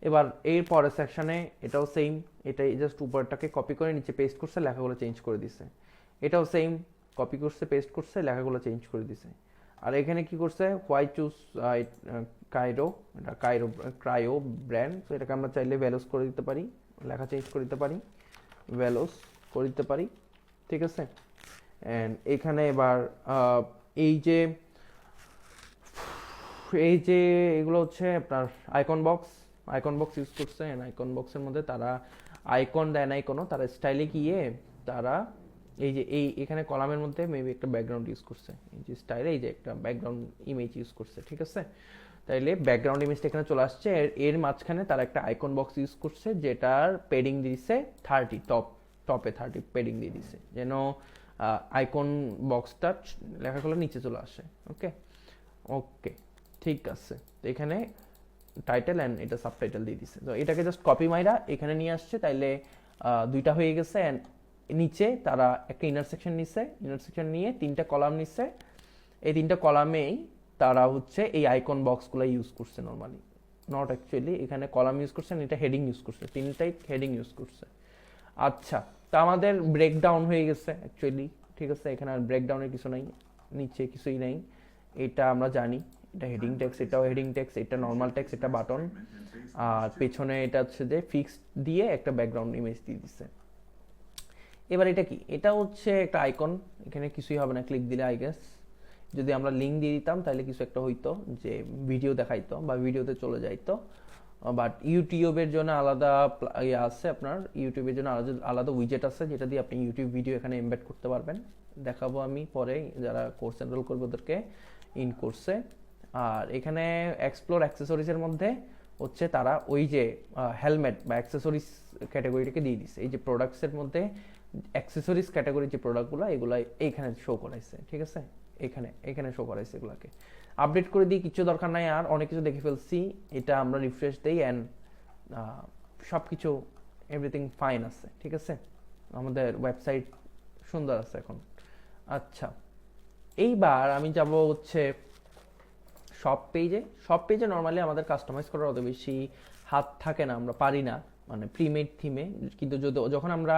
এবার এর পরের সেকশনে এটাও সেম, এটাই জাস্ট উপরটাকে কপি করে নিচে পেস্ট করছে, লেখাগুলো চেঞ্জ করে দিছে। এটাও সেম, কপি করছে পেস্ট করছে, লেখাগুলো চেঞ্জ করে দিছে। আর এখানে কি করছে, হোয়াই চুজ কাইরো, এটা ক্রায়ো ব্র্যান্ড, তো এটাকে আমরা চাইলে ভ্যালুস করে দিতে পারি, লেখা চেঞ্জ করে দিতে পারি, ভ্যালুস করে দিতে পারি। ঠিক আছে, অ্যান্ড এখানে এবার এই যে এগুলো হচ্ছে আপনার আইকন বক্স ইউজ করছে। অ্যান্ড আইকন বক্সের মধ্যে তারা আইকন দেয় নাই কোনো, তারা স্টাইলে গিয়ে তারা এই যে এখানে কলামের মধ্যে মেবি একটা ব্যাকগ্রাউন্ড ইউজ করছে, এই যে স্টাইলে এই যে একটা ব্যাকগ্রাউন্ড ইমেজ ইউজ করছে। ঠিক আছে, তাইলে ব্যাকগ্রাউন্ড ইমেজটা এখানে চলে আসছে, এর মাঝখানে তারা একটা আইকন বক্স ইউজ করছে যেটার পেডিং দিয়েছে 30, টপে 30 পেডিং দিয়ে দিছে, যেন আইকন বক্সটা লেখাগুলো নিচে চলে আসে। ওকে ওকে, ঠিক আছে। তো এখানে টাইটেল অ্যান্ড এটা সাবটাইটেল দিয়ে দিছে, তো এটাকে জাস্ট কপি মাইরা এখানে নিয়ে আসছে, তাইলে দুইটা হয়ে গেছে। অ্যান্ড নিচে তারা একটা ইন্টারসেকশন নিয়ে 3টা কলাম নিচ্ছে, এই 3টা কলামেই তারা হচ্ছে এই আইকন বক্সগুলো ইউজ করছে নর্মালি, নট অ্যাকচুয়ালি এখানে কলাম ইউজ করছে, এটা হেডিং ইউজ করছে, 3টাই হেডিং ইউজ করছে। আচ্ছা, তা আমাদের ব্রেকডাউন হয়ে গেছে অ্যাকচুয়ালি। ঠিক আছে, এখানে আর ব্রেকডাউনের কিছু নাই, নিচে কিছুই নাই, এটা আমরা জানি, এটা হেডিং টেক্সট, এটাও হেডিং টেক্সট, এটা নর্মাল টেক্সট, এটা বাটন, আর পেছনে এটা হচ্ছে যে ফিক্সড দিয়ে একটা ব্যাকগ্রাউন্ড ইমেজ দিয়ে দিচ্ছে। এবার এটা কি, এটা হচ্ছে একটা আইকন, এখানে কিছুই হবে না, ক্লিক দিলে আই গেস যদি আমরা লিঙ্ক দিয়ে দিতাম তাহলে কিছু একটা হইতো, যে ভিডিও দেখাইতো বা ভিডিওতে চলে যাইতো। বাট ইউটিউবের জন্য আলাদা ইয়ে আছে, আপনার ইউটিউবের জন্য আলাদা উইজেট আছে যেটা দিয়ে আপনি ইউটিউব ভিডিও এখানে এমবেড করতে পারবেন। দেখাবো আমি পরে, যারা কোর্স এনরোল করবে ওদেরকে ইন কোর্সে। আর এখানে এক্সপ্লোর অ্যাক্সেসরিজের মধ্যে হচ্ছে তারা ওই যে হেলমেট বা অ্যাক্সেসরিজ ক্যাটাগরিটাকে দিয়ে দিছে। এই যে প্রোডাক্টসের মধ্যে অ্যাক্সেসরিজ ক্যাটাগরির যে প্রোডাক্টগুলো এগুলো এইখানে শো করাইছে, ঠিক আছে, এখানে এখানে শো করাইছে। এগুলাকে আপডেট করে দিই, কিছু দরকার নাই আর, অনেক কিছু দেখে ফেলছি। এটা আমরা রিফ্রেশ দিই অ্যান্ড সব কিছু এভরিথিং ফাইন আছে, ঠিক আছে, আমাদের ওয়েবসাইট সুন্দর আছে এখন। আচ্ছা, এইবার আমি যাব হচ্ছে শপ পেজে। শপ পেজে নর্মালি আমাদের কাস্টমাইজ করার অত বেশি হাত থাকে না, আমরা পারি না, মানে প্রিমেড থিমে। কিন্তু যখন আমরা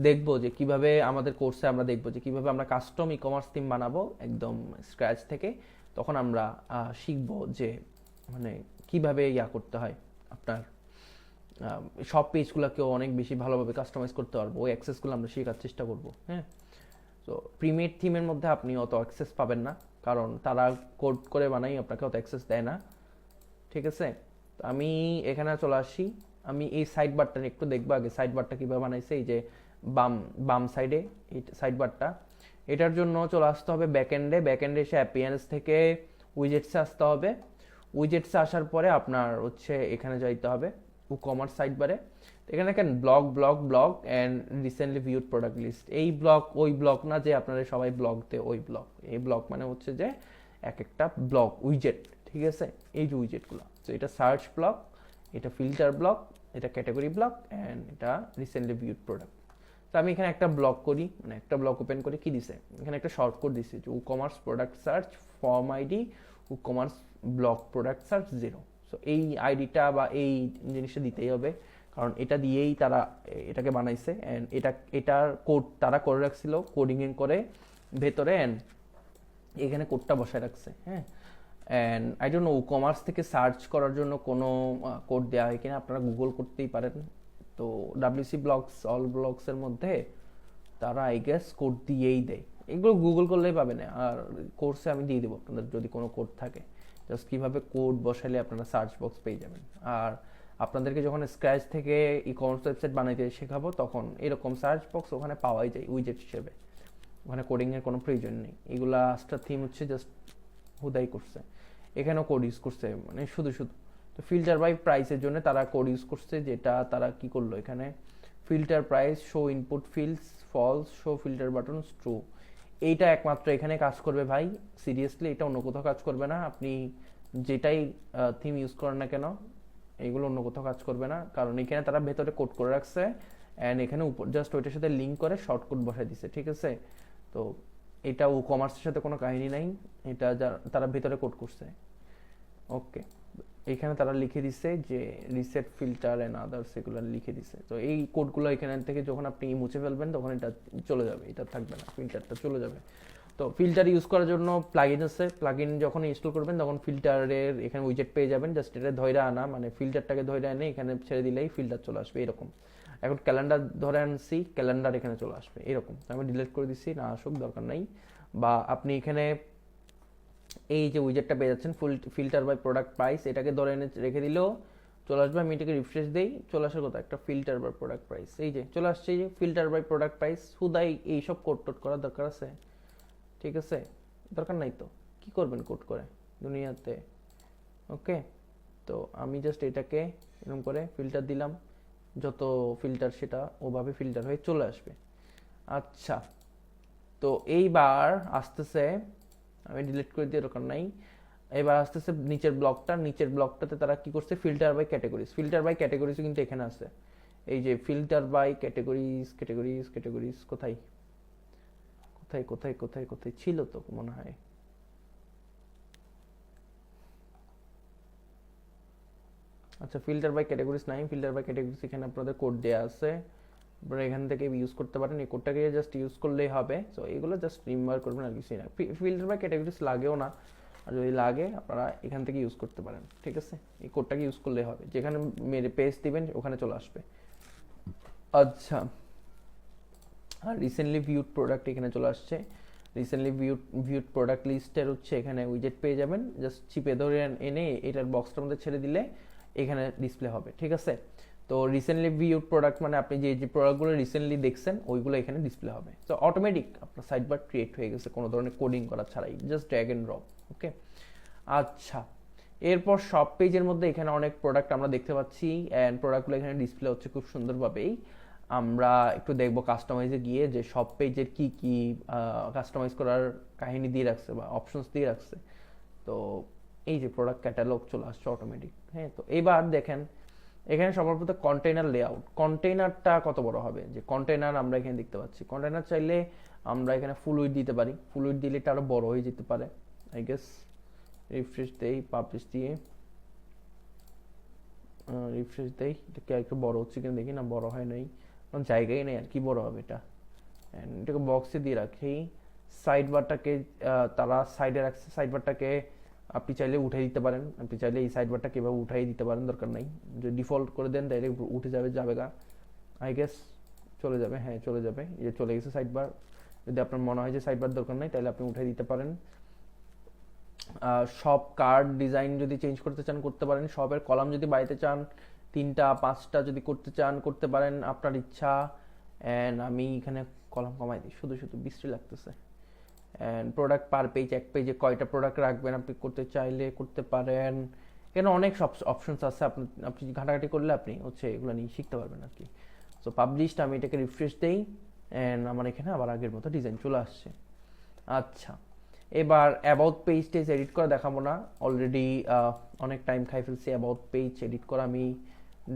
দেখব যে কিভাবে আমাদের কোর্সে আমরা দেখব যে কিভাবে আমরা কাস্টম ই কমার্স থিম বানাবো একদম স্ক্র্যাচ থেকে, তখন আমরা শিখব যে মানে কিভাবে ইয়া করতে হয়, আপনার সব পেজগুলোকেও অনেক বেশি ভালোভাবে কাস্টমাইজ করতে পারবো। ওই অ্যাক্সেসগুলো আমরা শেখার চেষ্টা করব। হ্যাঁ, তো প্রিমেড থিমের মধ্যে আপনি অত অ্যাক্সেস পাবেন না, কারণ তারা কোড করে বানাই, আপনাকে অত অ্যাক্সেস দেয় না, ঠিক আছে। তো আমি এখানে চলে আসি, আমি এই সাইড বারটা একটু দেখবো আগে, সাইড বারটা কীভাবে বানাইছে। এই যে বাম বাম সাইডে এই সাইড বারটা, এটার জন্য চলে আসতে হবে ব্যাকএন্ডে। ব্যাকএন্ডে এসে অ্যাপিয়ারেন্স থেকে উইজেটসে আসতে হবে। উইজেটসে আসার পরে আপনার হচ্ছে এখানে যাইতে হবে কমার্স সাইড বারে। এখানে দেখেন blog blog blog and recently viewed product list. এই ব্লগ ওই ব্লগ না যে আপনারা সবাই ব্লগ দেয় ওই ব্লগ। এই ব্লগ মানে হচ্ছে যে এক একটা ব্লগ উইজেট, ঠিক আছে, এই যে উইজেটগুলো। তো এটা সার্চ ব্লগ, এটা ফিল্টার ব্লগ, এটা ক্যাটাগরি ব্লগ অ্যান্ড এটা রিসেন্টলি ভিউড প্রোডাক্ট। তো আমি এখানে একটা ব্লগ করি, মানে একটা ব্লগ ওপেন করে কি দিছে, এখানে একটা শর্ট কোড দিছে যে commerce product search form ID commerce blog product search 0। So এই আইডিটা বা এই জিনিসটা দিতেই হবে, কারণ এটা দিয়েই তারা এটাকে বানাইছে অ্যান্ড এটার কোড তারা করে রাখছিল কোডিং করে ভেতরে, অ্যান্ড এখানে কোডটা বসায় রাখছে। হ্যাঁ, and I don't know commerce থেকে সার্চ করার জন্য কোনো কোড দেওয়া হয় কিনা, আপনারা গুগল করতেই পারেন। তো ডাব্লিউসি ব্লগস অল ব্লগসের মধ্যে তারা আই গেস কোড দিয়েই দেয়, এগুলো গুগল করলেই পাবেন। আর কোর্সে আমি দিয়ে দেবো আপনাদের যদি কোনো কোড থাকে, জাস্ট কীভাবে কোড বসালে আপনারা সার্চ বক্স পেয়ে যাবেন। আর আপনাদেরকে যখন স্ক্র্যাচ থেকে ই কমার্স ওয়েবসাইট বানাইতে শেখাবো তখন এরকম সার্চ বক্স ওখানে পাওয়াই যায় উইজেট হিসেবে, ওখানে কোডিংয়ের কোনো প্রয়োজন নেই। এগুলা আস্টার থিম হচ্ছে জাস্ট হুদাই করছে, এখানেও কোড ইউজ করছে, মানে শুধু শুধু। তো ফিল্টার বাই প্রাইসের জন্য তারা কোড ইউজ করছে, যেটা তারা কি করলো এখানে filter price show input fields false show filter buttons true. এইটা একমাত্র এখানে কাজ করবে ভাই, সিরিয়াসলি এটা অন্য কোথাও কাজ করবে না। আপনি যেটাই থিম ইউজ করেন না কেন এইগুলো অন্য কোথাও কাজ করবে না, কারণ এখানে তারা ভেতরে কোড করে রাখছে অ্যান্ড এখানে উপর জাস্ট ওইটার সাথে লিঙ্ক করে শর্ট কোড বসাই দিছে, ঠিক আছে। তো এটা ও কমার্সের সাথে কোনো কাহিনী নাই, এটা তারা ভেতরে কোড করছে। ওকে, এখানে তারা লিখে দিছে যে রিসেট ফিল্টার অ্যান্ড আদার্স, এগুলো লিখে দিছে। তো এই কোডগুলো এখান থেকে যখন আপনি মুছে ফেলবেন তখন এটা চলে যাবে, এটা থাকবে না, ফিল্টারটা চলে যাবে। তো ফিল্টার ইউজ করার জন্য প্লাগইন আছে, প্লাগইন যখন ইনস্টল করবেন তখন ফিল্টারের এখানে উইজেট পেয়ে যাবেন। জাস্ট এটা ধরে আনা, মানে ফিল্টারটাকে ধরে এনে এখানে ছেড়ে দিলেই ফিল্টার চলে আসবে এরকম। এখন ক্যালেন্ডার ধরে আনছি, ক্যালেন্ডার এখানে চলে আসবে এরকম। আমি ডিলিট করে দিচ্ছি, না আসুক, দরকার নাই। বা আপনি এখানে এই যে উইজেটটা পেয়ে যাচ্ছেন ফিল্টার বাই প্রোডাক্ট প্রাইস, এটাকে ধরে এনে রেখে দিলেও চলে আসবে। আমি এটাকে রিফ্রেশ দেই, চলে আসার কথা একটা ফিল্টার বাই প্রোডাক্ট প্রাইস, এই যে চলে আসছে এই যে ফিল্টার বাই প্রোডাক্ট প্রাইস। হুদাই এইসব কোড টোড করার দরকার আছে? ঠিক আছে, দরকার নাই। তো কি করবেন কোড করে দুনিয়াতে? ওকে, তো আমি জাস্ট এটাকে এরকম করে ফিল্টার দিলাম, যত ফিল্টার সেটা ওভাবে ফিল্টার হয়ে চলে আসবে। আচ্ছা, তো এইবার আসতেছে, আমি ডিলিট করে দিয়ে দরকার নাই। এবার আসতেছে নিচের ব্লকটা, নিচের ব্লকটাতে তারা কি করছে filter by categories. Filter by categories কিন্তু এখানে আছে, এই যে filter by categories categories categories কোথায় কোথায় কোথায় কোথায় কোথায় ছিল তো মনে হয়। আচ্ছা, ফিল্টার বাই ক্যাটাগরিজ নাই, ফিল্টার বাই ক্যাটাগরিজ এখানে আপনাদের কোড দেওয়া আছে, আপনারা এখান থেকে ইউজ করতে পারেন। এই কোডটাকে জাস্ট ইউজ করলেই হবে। সো এগুলো জাস্ট রিমেম্বার করবেন আর কিছুই না। ফিল্টার বাই ক্যাটাগরিজ লাগেও না, আর যদি লাগে আপনারা এখান থেকে ইউজ করতে পারেন, ঠিক আছে। এই কোডটাকে ইউজ করলেই হবে, যেখানে মেরে পেজ দিবেন ওখানে চলে আসবে। আচ্ছা, আর রিসেন্টলি ভিউড প্রোডাক্ট এখানে চলে আসছে। রিসেন্টলি ভিউড প্রোডাক্ট লিস্টের হচ্ছে এখানে উইজেট পেয়ে যাবেন, জাস্ট চিপে ধরে এনে এটার বক্সটার মধ্যে ছেড়ে দিলে এখানে ডিসপ্লে হবে, ঠিক আছে। তো রিসেন্টলি ভিউড প্রোডাক্ট মানে আপনি যে যে প্রোডাক্টগুলো রিসেন্টলি দেখছেন ওইগুলো এখানে ডিসপ্লে হবে। তো অটোমেটিক আপনার সাইড বার ক্রিয়েট হয়ে গেছে কোনো ধরনের কোডিং করা ছাড়াই, জাস্ট ড্র্যাগ এন্ড ড্রপ। ওকে, আচ্ছা, এরপর শপ পেজের মধ্যে এখানে অনেক প্রোডাক্ট আমরা দেখতে পাচ্ছি অ্যান্ড প্রোডাক্টগুলো এখানে ডিসপ্লে হচ্ছে খুব সুন্দরভাবেই। আমরা একটু দেখবো কাস্টমাইজে গিয়ে যে শপ পেজের কি কি কাস্টমাইজ করার কাহিনী দিয়ে রাখছে বা অপশনস দিয়ে রাখছে। তো এই যে প্রোডাক্ট ক্যাটালগ চলে আসছে অটোমেটিক। হ্যাঁ, তো এবার দেখেন এখানে সবার প্রথমে কন্টেইনার লেআউট, কন্টেইনারটা কত বড় হবে, যে কন্টেইনার আমরা এখানে দেখতে পাচ্ছি। কন্টেইনার চাইলে আমরা এখানে ফুল উইডথ দিতে পারি, ফুল উইডথ দিলে এটা আরো বড় হয়ে যেতে পারে আই গেস। রিফ্রেশ দেই, পাবলিশ দিয়ে রিফ্রেশ দেই, এটা একটু বড় হচ্ছে কিনা দেখি। না, বড় হয় নাই, কারণ জায়গায় নেই আর কি বড় হবে এটা। অ্যান্ড এটাকে বক্সে দিয়ে রাখি। সাইড বারটাকে তারা সাইডে রাখছে, সাইড বারটাকে আপনি চাইলে উঠাই দিতে পারেন। আপনি চাইলে এই সাইড বারটাকে এভাবে উঠাই দিতে পারেন, দরকার নাই। যদি ডিফল্ট করে দেন ডাইরেক্ট উঠে যাবে, যাবে গা আই গেস, চলে যাবে। হ্যাঁ, চলে যাবে, এই যে চলে গেছে সাইড বার। যদি আপনার মনে হয় যে সাইড বার দরকার নাই, তাহলে আপনি উঠাই দিতে পারেন। শপ কার্ড ডিজাইন যদি চেঞ্জ করতে চান করতে পারেন। শপের কলাম যদি বাড়াইতে চান, 3টা 5টা যদি করতে চান করতে পারেন, আপনার ইচ্ছা। অ্যান্ড আমি এখানে কলাম কমাই দিই, শুধু শুধু বৃষ্টি লাগতেছে। অ্যান্ড প্রোডাক্ট পার পেজ, এক পেজে কয়টা প্রোডাক্ট রাখবেন আপনি করতে চাইলে করতে পারেন। এখানে অনেক সব অপশনস আছে, আপনি ঘাটাঘাটি করলে আপনি হচ্ছে এগুলো নিয়ে শিখতে পারবেন আর কি। সো পাবলিশড, আমি এটাকে রিফ্রেশ দেই অ্যান্ড আমার এখানে আবার আগের মতো ডিজাইন চলে আসছে। আচ্ছা, এবার অ্যাবাউট পেজ টেজ এডিট করা দেখাবো না, অলরেডি অনেক টাইম খাই ফেলছি। অ্যাবাউট পেজ এডিট করা আমি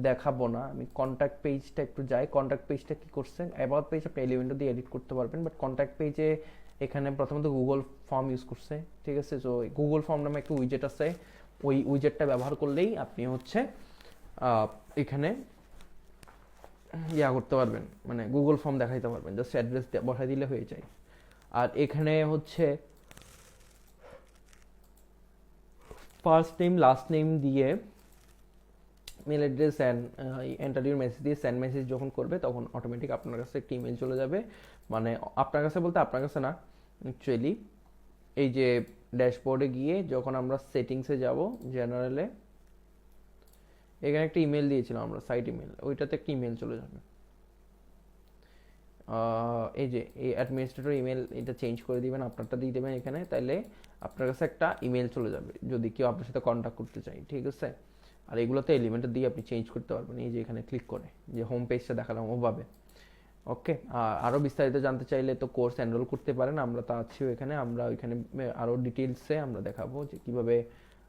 দেখাবো না। আমি কন্ট্যাক্ট পেজটা একটু যাই। কন্ট্যাক্ট পেজটা কি করছেন, অ্যাবাউট পেজ আপনি এলিমেন্টও দিয়ে এডিট করতে পারবেন, বাট কন্ট্যাক্ট পেজে এখানে প্রথমত গুগল ফর্ম ইউজ করছে, ঠিক আছে। সো গুগল ফর্ম নামে একটা উইজেট আছে, ওই উইজেটটা ব্যবহার করলেই আপনি হচ্ছে এখানে ইয়া করতে পারবেন, মানে গুগল ফর্ম দেখাইতে পারবেন, জাস্ট অ্যাড্রেস বসাই দিলে হয়ে যায়। আর এখানে হচ্ছে ফার্স্ট নেম লাস্ট নেম দিয়ে mail address and enter your message দিয়ে সেন্ড মেসেজ যখন করবে তখন অটোমেটিক আপনার কাছে একটা ইমেল চলে যাবে। মানে আপনার কাছে বলতে আপনার কাছে না, অ্যাকচুয়ালি এই যে ড্যাশবোর্ডে গিয়ে যখন আমরা সেটিংসে যাব, জেনারেলে এখানে একটা ইমেল দিয়েছিলাম আমরা, সাইট ইমেল, ওইটাতে একটা ইমেল চলে যাবে। এই যে এই অ্যাডমিনিস্ট্রেটর ইমেল, এটা চেঞ্জ করে দিবেন, আপনারটা দিয়ে দেবেন এখানে, তাইলে আপনার কাছে একটা ইমেল চলে যাবে যদি কেউ আপনার সাথে কন্ট্যাক্ট করতে চায়, ঠিক আছে। আর এগুলোতে এলিমেন্ট দিয়ে আপনি চেঞ্জ করতে পারবেন, এই যে এখানে ক্লিক করে যে হোম পেজটা দেখালাম ওভাবে। ওকে, আরও বিস্তারিত জানতে চাইলে তো কোর্স এনরোল করতে পারেন, আমরা তা আছিও এখানে। আমরা ওইখানে আরও ডিটেলসে আমরা দেখাবো যে কীভাবে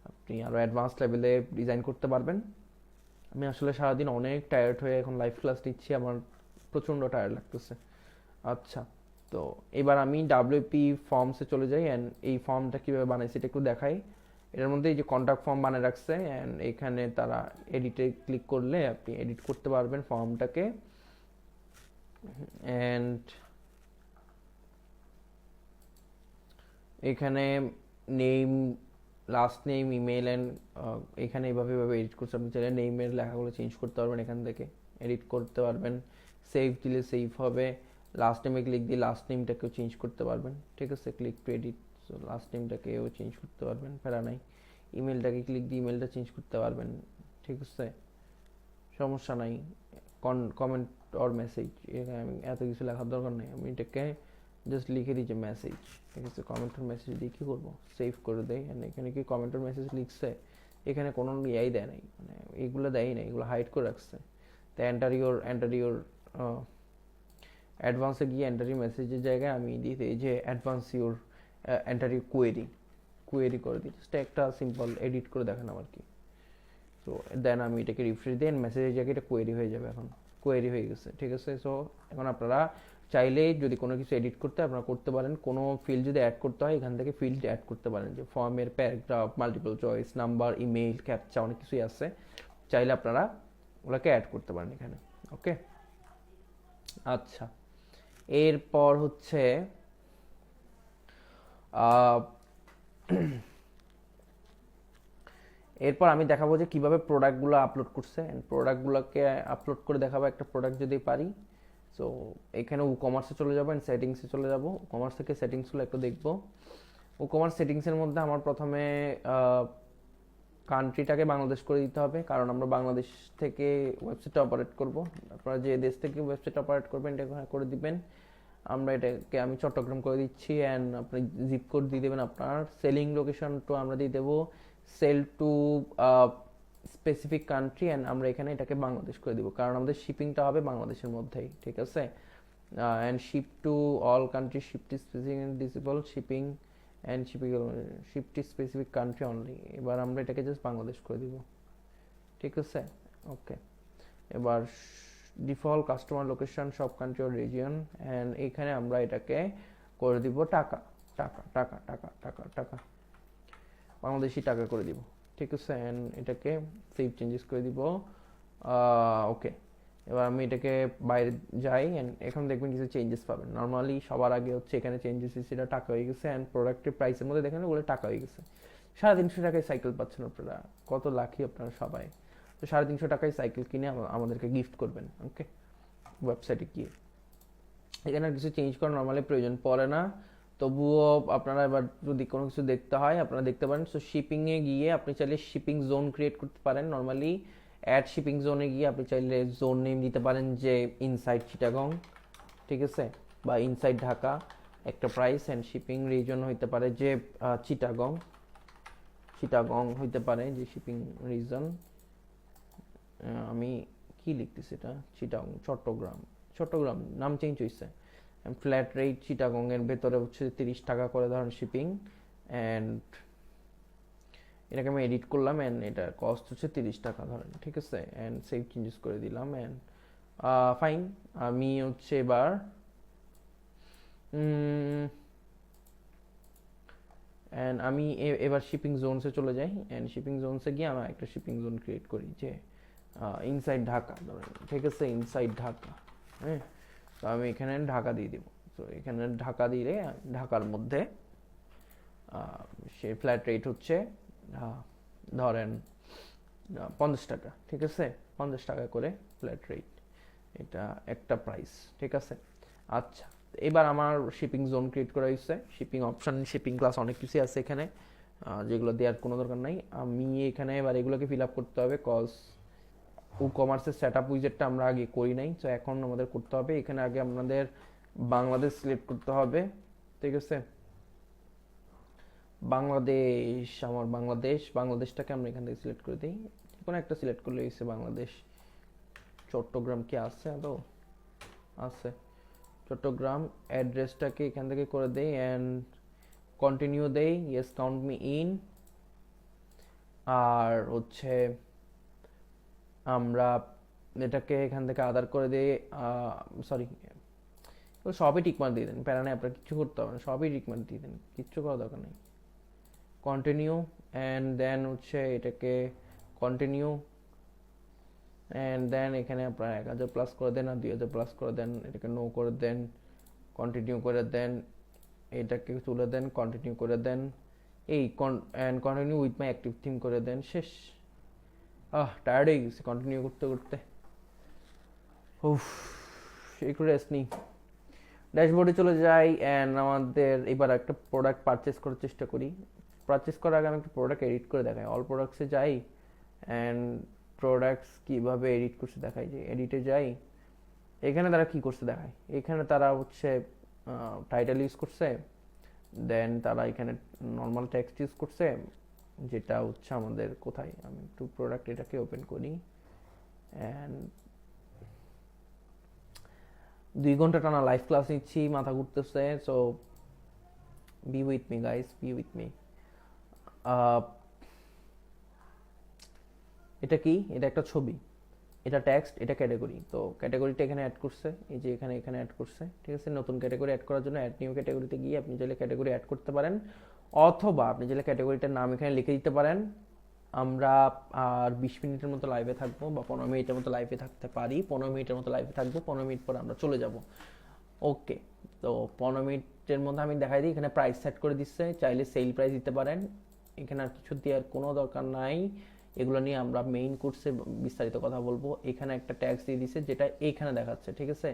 আপনি আরও অ্যাডভান্স লেভেলে ডিজাইন করতে পারবেন। আমি আসলে সারাদিন অনেক টায়ার্ড হয়ে এখন লাইভ ক্লাস নিচ্ছি, আমার প্রচণ্ড টায়ার্ড লাগতেছে। আচ্ছা, তো এবার আমি ডাব্লিউপি ফর্মসে চলে যাই অ্যান্ড এই ফর্মটা কীভাবে বানাইছি এটা একটু দেখাই। এটার মধ্যে এই যে কন্ট্যাক্ট ফর্ম বানিয়ে রাখছে অ্যান্ড এখানে তারা এডিটে ক্লিক করলে আপনি এডিট করতে পারবেন ফর্মটাকে। অ্যান্ড এখানে name last name email and এখানে এইভাবে এডিট করতে আপনি চাইলে নেমের লেখাগুলো চেঞ্জ করতে পারবেন, এখান থেকে এডিট করতে পারবেন। সেভ দিলে সেভ হবে। লাস্ট নেমে ক্লিক দিয়ে লাস্ট নেমটাকেও চেঞ্জ করতে পারবেন, ঠিক আছে। Click to edit, so last নেমটাকেও চেঞ্জ করতে পারবেন, প্যারা নাই। ইমেলটাকে ক্লিক দিয়ে ইমেলটা চেঞ্জ করতে পারবেন, ঠিক আছে, সমস্যা নাই। কমেন্ট অর মেসেজ, আমি এত কিছু লেখার দরকার নেই, আমি এটাকে জাস্ট লিখে দিই যে মেসেজ, ঠিক আছে। কমেন্ট অর মেসেজ দিয়ে কী করবো, সেভ করে দেয়। এখানে কি কমেন্ট অর মেসেজ লিখছে, এখানে কোনো ইয়াই দেয় নাই, মানে এইগুলো দেয়ই নাই, এগুলো হাইড করে রাখছে। তো এন্টার ইউর অ্যাডভান্সে গিয়ে এন্টার ইউর মেসেজের জায়গায় আমি দিতে এই যে advance your enter your query করে দিই, জাস্ট একটা সিম্পল এডিট করে দেখেন আমার কি। সো দেন আমি এটাকে রিফ্রেশ দিই, মেসেজের জায়গায় এটা কোয়েরি হয়ে যাবে, এখন কোয়েরি হয়ে গেছে, ঠিক আছে। সো এখন আপনারা চাইলে যদি কোনো কিছু এডিট করতে আপনারা করতে পারেন, কোনো ফিল্ড যদি অ্যাড করতে হয় এখান থেকে ফিল্ড অ্যাড করতে পারেন, যে ফর্মের paragraph, multiple choice, number, email, captcha, অনেক কিছুই আছে, চাইলে আপনারা ওগুলোকে অ্যাড করতে পারেন এখানে। ওকে, আচ্ছা, এরপর হচ্ছে এরপর আমি দেখাবো যে কিভাবে প্রোডাক্টগুলো আপলোড করছে, প্রোডাক্টগুলোকে আপলোড করে দেখাবো একটা প্রোডাক্ট যদি পারি। সো এখানে কমার্সে চলে যাবো অ্যান্ড সেটিংসে চলে যাবো। কমার্স থেকে সেটিংসগুলো একটু দেখবো। কমার্স সেটিংসের মধ্যে আমার প্রথমে কান্ট্রিটাকে বাংলাদেশ করে দিতে হবে, কারণ আমরা বাংলাদেশ থেকে ওয়েবসাইটটা অপারেট করব। আপনারা যে দেশ থেকে ওয়েবসাইট অপারেট করবেন এটা করে দিবেন। আমরা এটাকে আমি চট্টগ্রাম করে দিচ্ছি অ্যান্ড আপনি জিপ কোড দিয়ে দেবেন আপনার। সেলিং লোকেশন তো আমরা দিয়ে দেবো sell to specific country and আমরা এখানে এটাকে বাংলাদেশ করে দিব, কারণ আমাদের শিপিংটা হবে বাংলাদেশের মধ্যেই, ঠিক আছে। And ship to all country, ship to specific disable shipping and ship to specific country only. এবার আমরা এটাকে জাস্ট বাংলাদেশ করে দিব, ঠিক আছে। ওকে, এবার ডিফল্ট কাস্টমার লোকেশন সব কান্ট্রি অর রিজিয়ন অ্যান্ড এইখানে আমরা এটাকে করে দিব টাকা টাকা টাকা টাকা টাকা টাকা বাংলাদেশি টাকা করে দিব, ঠিক আছে। অ্যান্ড এটাকে সেভ চেঞ্জেস করে দিব। ওকে, এবার আমি এটাকে বাইরে যাই অ্যান্ড এখন দেখবেন কিছু চেঞ্জেস পাবেন। নর্মালি সবার আগে হচ্ছে এখানে চেঞ্জেস সেটা টাকা হয়ে গেছে অ্যান্ড প্রোডাক্টের প্রাইসের মধ্যে দেখেন ওগুলো টাকা হয়ে গেছে। 350 টাকায় সাইকেল পাচ্ছেন আপনারা, কত লাকি আপনারা সবাই। তো 350 টাকায় সাইকেল কিনে আমাদেরকে গিফট করবেন। ওকে, ওয়েবসাইটে গিয়ে এখানে কিছু চেঞ্জ করার নর্মালি প্রয়োজন পড়ে না, তবুও আপনারা এবার যদি কোনো কিছু দেখতে হয় আপনারা দেখতে পারেন। সো শিপিংয়ে গিয়ে আপনি চাইলে শিপিং জোন ক্রিয়েট করতে পারেন। নর্মালি অ্যাড শিপিং জোনে গিয়ে আপনি চাইলে জোন নেম দিতে পারেন যে ইনসাইড চিটাগং, ঠিক আছে, বা ইনসাইড ঢাকা একটা প্রাইস অ্যান্ড শিপিং রিজন হইতে পারে যে চিটাগং চিটাগং হইতে পারে যে শিপিং রিজন। আমি কি লিখতেছি এটা, চিটাগং চট্টগ্রাম, চট্টগ্রাম নাম চেঞ্জ হয়েছে। ফ্ল্যাট রেট চিটাগং এর ভেতরে হচ্ছে 30 টাকা করে ধরেন শিপিং অ্যান্ড এটাকে আমি এডিট করলাম অ্যান্ড এটা কস্ট হচ্ছে 30 টাকা ধরেন, ঠিক আছে। অ্যান্ড সেভ চেঞ্জেস করে দিলাম অ্যান্ড ফাইন। আমি হচ্ছে এবার অ্যান্ড আমি এবার শিপিং জোনসে চলে যাই অ্যান্ড শিপিং জোনসে গিয়ে আমি একটা শিপিং জোন ক্রিয়েট করি যে ইনসাইড ঢাকা ধরেন, ঠিক আছে, ইনসাইড ঢাকা। হ্যাঁ, তো আমি এখানে ঢাকা দিয়ে দিব। তো এখানে ঢাকা দিলে ঢাকার মধ্যে সে ফ্ল্যাট রেট হচ্ছে ধরেন 50 টাকা, ঠিক আছে, 50 টাকা করে ফ্ল্যাট রেট, এটা একটা প্রাইস, ঠিক আছে। আচ্ছা, এবার আমার শিপিং জোন ক্রিয়েট করা হয়েছে, শিপিং অপশন, শিপিং ক্লাস অনেক কিছু আছে এখানে যেগুলো দেওয়ার কোনো দরকার নাই। আমি এখানে এবার এগুলোকে ফিল আপ করতে হবে কজ কমার্সের সেট আপ উইজেটটা আমরা আগে করি নাই, তো এখন আমাদের করতে হবে। এখানে আগে আপনাদের বাংলাদেশ সিলেক্ট করতে হবে, ঠিক আছে। বাংলাদেশ, আমার বাংলাদেশটাকে আমরা এখান থেকে সিলেক্ট করে দিই, কোনো একটা সিলেক্ট করলে হয়েছে বাংলাদেশ। চট্টগ্রাম কি আছে আদৌ? আছে চট্টগ্রাম। অ্যাড্রেসটাকে এখান থেকে করে দেই অ্যান্ড কন্টিনিউ দেই, ইয়েস কাউন্ট মি ইন। আর হচ্ছে আমরা এটাকে এখান থেকে আদার করে দিই, সরি সবই টিকমার্ক দিয়ে দেন, প্যারা নেই, আপনার কিচ্ছু করতে হবে না, সবই টিকমার্ক দিয়ে দেন, কিচ্ছু করার দরকার নেই। কন্টিনিউ অ্যান্ড দেন হচ্ছে এটাকে কন্টিনিউ অ্যান্ড দেন এখানে আপনার 1000 প্লাস করে দেন আর 2000 প্লাস করে দেন, এটাকে নো করে দেন, কন্টিনিউ করে দেন, এটাকে তুলে দেন, কন্টিনিউ করে দেন, এই and continue with my active theme করে দেন, শেষ। টায়ার্ড হয়ে গেছি কন্টিনিউ করতে করতে, উফ, একটু রেস্ট নিই। ড্যাশবোর্ডে চলে যাই অ্যান্ড আমাদের এবার একটা প্রোডাক্ট পারচেস করার চেষ্টা করি। পারচেস করার আগে আমি একটা প্রোডাক্ট এডিট করে দেখাই, অল প্রোডাক্টসে যাই অ্যান্ড প্রোডাক্টস কীভাবে এডিট করছে দেখাই, যে এডিটে যাই, এখানে তারা কি করছে দেখায়। এখানে তারা হচ্ছে টাইটেল ইউজ করছে, দেন তারা এখানে নর্মাল টেক্সট ইউজ করছে, যেটা হচ্ছে আমাদের কোথায়, আমি একটু প্রোডাক্ট এটাকে ওপেন করি অ্যান্ড 2 ঘন্টা টানা লাইভ ক্লাস নিচ্ছি, মাথা ঘুরতেছে, so B with me guys, B with me. এটা কি, এটা একটা ছবি, এটা টেক্সট, এটা ক্যাটাগরি। তো ক্যাটাগরিটা এখানে অ্যাড করছে, এই যে এখানে অ্যাড করছে, ঠিক আছে। নতুন ক্যাটাগরি অ্যাড করার জন্য অ্যাড নিউ ক্যাটাগরিতে গিয়ে আপনি চাইলে ক্যাটাগরি অ্যাড করতে পারেন, অথবা আপনি চাইলে ক্যাটাগরিটার নাম এখানে লিখে দিতে পারেন। আমরা আর 20 মিনিটের মতো লাইভে থাকবো বা 15 মিনিটের মতো লাইভে থাকতে পারি, 15 মিনিটের মতো লাইভে থাকবো, 15 মিনিট পর আমরা চলে যাব। ওকে, তো 15 মিনিটের মধ্যে আমি দেখাই দিই, এখানে প্রাইস সেট করে দিচ্ছে, চাইলে সেল প্রাইস দিতে পারেন, এখানে আর কিছু দেওয়ার কোনো দরকার নাই। এগুলো নিয়ে আমরা মেইন কোর্সে বিস্তারিত কথা বলবো। এখানে একটা ট্যাক্স দিয়ে দিছে যেটা এইখানে দেখাচ্ছে, ঠিক আছে।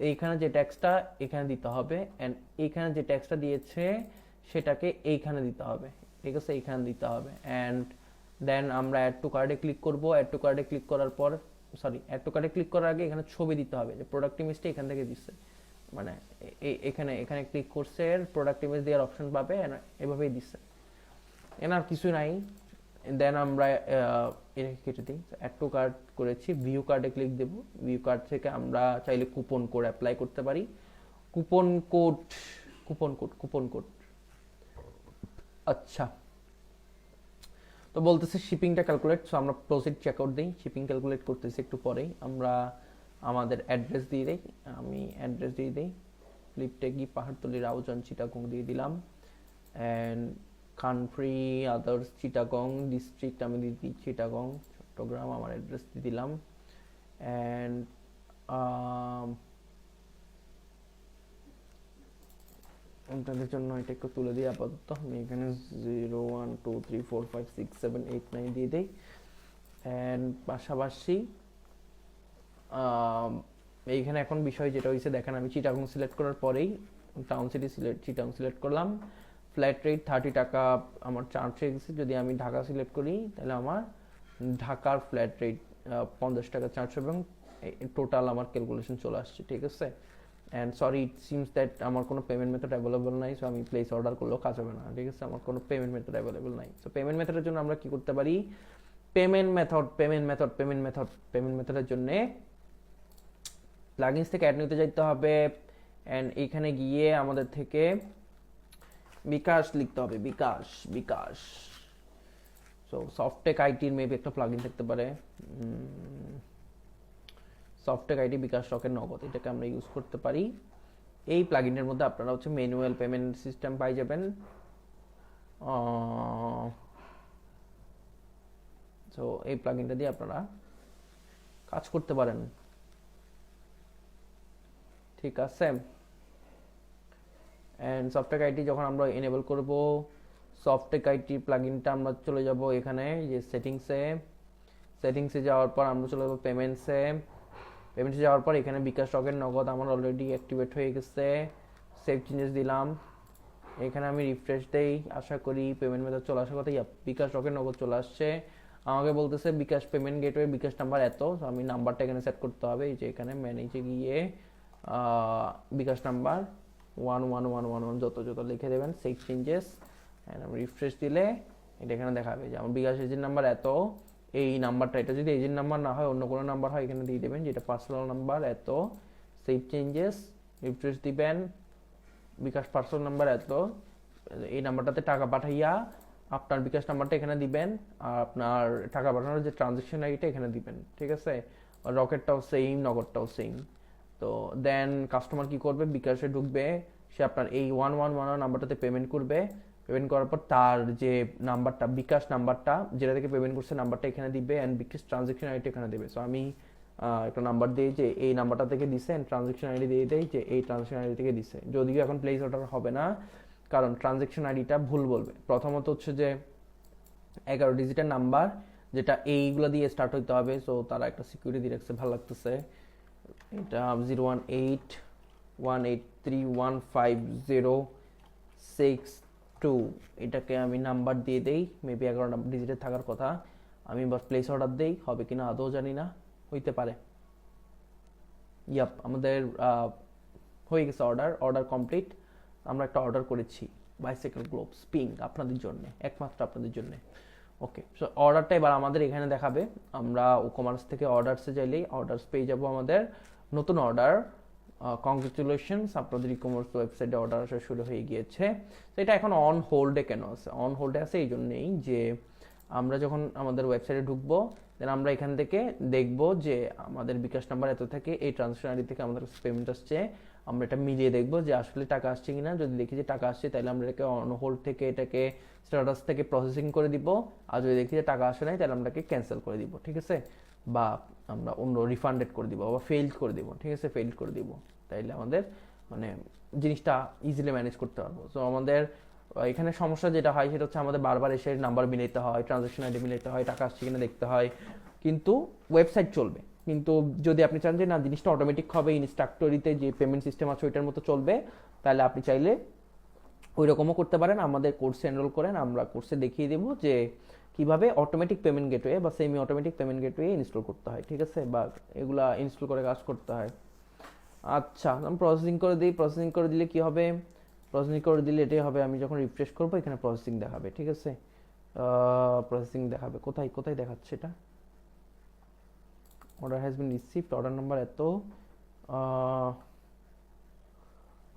এইখানে যে ট্যাক্সটা এখানে দিতে হবে অ্যান্ড এইখানে যে ট্যাক্সটা দিয়েছে সেটাকে এইখানে দিতে হবে, ঠিক আছে, এইখানে দিতে হবে। অ্যান্ড দেন আমরা অ্যাড টু কার্ডে ক্লিক করব। অ্যাড টু কার্ডে ক্লিক করার পর, সরি, অ্যাড টু কার্ডে ক্লিক করার আগে এখানে ছবি দিতে হবে, যে প্রোডাক্ট ইমেজটা এখান থেকে দিচ্ছে, মানে এখানে এখানে ক্লিক করছে, প্রোডাক্ট ইমেজ দেওয়ার অপশন পাবে, এভাবেই দিচ্ছে, আর কিছু নাই। দেন আমরা এটা কেটে দিই, অ্যাড টু কার্ট করেছি, ভিউ কার্ডে ক্লিক দেব। ভিউ কার্ড থেকে আমরা চাইলে কুপন কোড অ্যাপ্লাই করতে পারি। কুপন কোড কুপন কোড আচ্ছা, তো বলতেছে শিপিংটা ক্যালকুলেট। সো আমরা প্রসিড চেকআউট দিই, শিপিং ক্যালকুলেট করতেছি একটু পরেই। আমরা আমাদের অ্যাড্রেস দিয়ে দিই, আমি অ্যাড্রেস দিয়ে দিই, ফ্লিপটেগি পাহাড়তলি রাউজান চিটাগং দিয়ে দিলাম। And country others Chittagong, district আমি দিয়ে দিই চিটাগং চট্টগ্রাম, আমার অ্যাড্রেস দিয়ে দিলাম। অ্যান্ড আপনাদের জন্য এটা একটু তুলে দিই আপাতত। আমি এখানে 012345678 দিয়ে দিই। অ্যান্ড পাশাপাশি এইখানে এখন বিষয় যেটা হয়েছে দেখেন, আমি চিটাগং সিলেক্ট করার পরেই টাউন সিটি চিটাগং সিলেক্ট করলাম, ফ্ল্যাট রেট 30 টাকা আমার চার্জ হয়ে গেছে। যদি আমি ঢাকা সিলেক্ট করি তাহলে আমার ঢাকার ফ্ল্যাট রেট 50 টাকা চার্জ হবে, এবং টোটাল আমার ক্যালকুলেশন চলে আসছে, ঠিক আছে। And sorry, it seems that আমার কোনো পেমেন্ট মেথড অ্যাভেলেবল নাই, সো আমি প্লেস অর্ডার করলেও কাজ হবে না, ঠিক আছে। আমার কোনো পেমেন্ট মেথড অ্যাভেলেবল নাই। সো পেমেন্ট মেথডের জন্য আমরা কি করতে পারি, পেমেন্ট মেথডের জন্য প্লাগইনস থেকে অ্যাড নিতে যাইতে হবে। অ্যান্ড এখানে গিয়ে আমাদের থেকে বিকাশ লিখতে হবে, বিকাশ। সো সফটটেক আইটির মেবি একটা প্লাগইন থাকতে পারে, সফটটেক আইটি বিকাশ রকেট নগদ, এটাকে আমরা ইউজ করতে পারি। এই প্লাগইনের মধ্যে আপনারা হচ্ছে ম্যানুয়াল পেমেন্ট সিস্টেম পাই যাবেন। সো এই প্লাগইনটা দিয়ে আপনারা কাজ করতে পারেন, ঠিক আছে। অ্যান্ড সফটটেক আইটি যখন আমরা এনেবল করব, সফটটেক আইটি প্লাগইনটা আমরা চলে যাব এখানে যে সেটিংসে যাওয়ার পর আমরা চলে যাব পেমেন্টসে যাওয়ার পর এখানে বিকাশ রকেট নগদ আমার অলরেডি অ্যাক্টিভেট হয়ে গেছে। সেভ চেঞ্জেস দিলাম, এখানে আমি রিফ্রেশ দেই, আশা করি পেমেন্ট মেথড চলে আসার কথা। বিকাশ রকেট নগদ চলে আসছে। আমাকে বলতেছে বিকাশ পেমেন্ট গেটওয়ে বিকাশ নাম্বার এত, আমি নাম্বারটা এখানে সেট করতে হবে। এই যে এখানে ম্যানেজে গিয়ে বিকাশ নাম্বার 11111 যত লিখে দেবেন, সেভ চেঞ্জেস। অ্যান্ড আমি রিফ্রেশ দিলে এটা এখানে দেখাবে যে আমার বিকাশ এজেন্ট নাম্বার এত, এই নাম্বারটা, এটা যদি এজেন্ট নাম্বার না হয় অন্য কোনো নাম্বার হয় এখানে দিয়ে দেবেন, যেটা পার্সোনাল নাম্বার এত, সেভ চেঞ্জেস, রিফ্রেশ দিবেন, বিকাশ পার্সোনাল নাম্বার এত, এই নাম্বারটাতে টাকা পাঠাইয়া আপনার বিকাশ নাম্বারটা এখানে দিবেন, আর আপনার টাকা পাঠানোর যে ট্রানজেকশন আইডিটা এখানে দিবেন, ঠিক আছে। রকেটটাও সেম, নগদটাও সেম। তো দেন কাস্টমার কি করবে, বিকাশে ঢুকবে, সে আপনার এই 111 নাম্বারটাতে পেমেন্ট করবে। পেমেন্ট করার পর তার যে নাম্বারটা, বিকাশ নাম্বারটা যেটা থেকে পেমেন্ট করছে নাম্বারটা এখানে দিবে, অ্যান্ড বিকাশ ট্রানজেকশন আইডি এখানে দেবে। সো আমি একটা নাম্বার দিই যে এই নাম্বারটা থেকে দিছে, অ্যান্ড ট্রানজেকশন আইডি দিয়ে দেয় যে এই ট্রানজেকশন আইডি থেকে দিছে। যদিও এখন প্লেস অর্ডার হবে না, কারণ ট্রানজেকশন আইডিটা ভুল বলবে। প্রথমত হচ্ছে যে 11 ডিজিটের নাম্বার, যেটা এইগুলো দিয়ে স্টার্ট হইতে হবে। সো তারা একটা সিকিউরিটি দিয়ে রাখছে, ভালো লাগতেছে। এটা 01818315062, এটাকে আমি নাম্বার দিয়ে দেই, মেবি 11 ডিজিটের থাকার কথা। আমি বাস প্লেস অর্ডার দেই, হবে কিনা আদৌ জানি না, হইতে পারে। আমাদের হয়ে গেছে অর্ডার কমপ্লিট। আমরা একটা অর্ডার করেছি বাইসাইকেল গ্লোভস পিঙ্ক, আপনাদের জন্য, একমাত্র আপনাদের জন্য। ওকে, সো অর্ডারটা এবার আমাদের এখানে দেখাবে। আমরা ই-কমার্স থেকে অর্ডারসে যাইলেই অর্ডারস পেয়ে যাব আমাদের নতুন অর্ডার। কংগ্রেচুলেশনস, আপনাদের ই-কমার্স ওয়েবসাইটে অর্ডার আসা শুরু হয়ে গিয়েছে। তো এটা এখন অন হোল্ডে কেন আছে? অন হোল্ডে আছে এই জন্যেই যে আমরা যখন আমাদের ওয়েবসাইটে ঢুকবো, দেন আমরা এখান থেকে দেখব যে আমাদের বিকাশ নাম্বার এত থেকে এই ট্রানজাকশন আইডি থেকে আমাদের পেমেন্ট আসছে। আমরা এটা মিলিয়ে দেখব যে আসলে টাকা আসছে কিনা। যদি দেখি যে টাকা আসছে, তাহলে আমরা এটাকে অন হোল্ড থেকে এটাকে স্ট্যাটাস থেকে প্রসেসিং করে দিব। আর যদি দেখি যে টাকা আসে নাই, তাহলে আমরা ক্যান্সেল করে দিব, ঠিক আছে। বা আমরা অন্য রিফান্ডেড করে দিব, বা ফেইল করে দিব, ঠিক আছে, ফেইল করে দিব। তাইলে আমাদের মানে জিনিসটা ইজিলি ম্যানেজ করতে পারবো। সো আমাদের এখানে সমস্যা যেটা হয় সেটা হচ্ছে আমাদের বারবার এসে নাম্বার মিলাইতে হয়, ট্রানজাকশন আইডি মিলাইতে হয়, টাকা আসছে কিনা দেখতে হয়, কিন্তু ওয়েবসাইট চলবে। কিন্তু যদি আপনি চান যে না জিনিসটা অটোমেটিক হবে, ইনস্ট্রাক্টরিতে যে পেমেন্ট সিস্টেম আছে ওইটার মতো চলবে, তাহলে আপনি চাইলে ওই রকমও করতে পারেন। আমাদের কোর্সে এনরোল করেন, আমরা কোর্সে দেখিয়ে দেবো যে কিভাবে অটোমেটিক পেমেন্ট গেটওয়ে বা semi automatic payment gateway install করতে হয়, ঠিক আছে, বা এগুলা ইনস্টল করে কাজ করতে হয়। আচ্ছা আমি প্রসেসিং করে দিই, প্রসেসিং করে দিলে কি হবে, প্রসেসিং করে দিলে এটাই হবে, আমি যখন রিফ্রেশ করবো এখানে প্রসেসিং দেখাবে, ঠিক আছে। প্রসেসিং দেখাবে, কোথায় কোথায় দেখাচ্ছে এটা, order has been received, order number এত,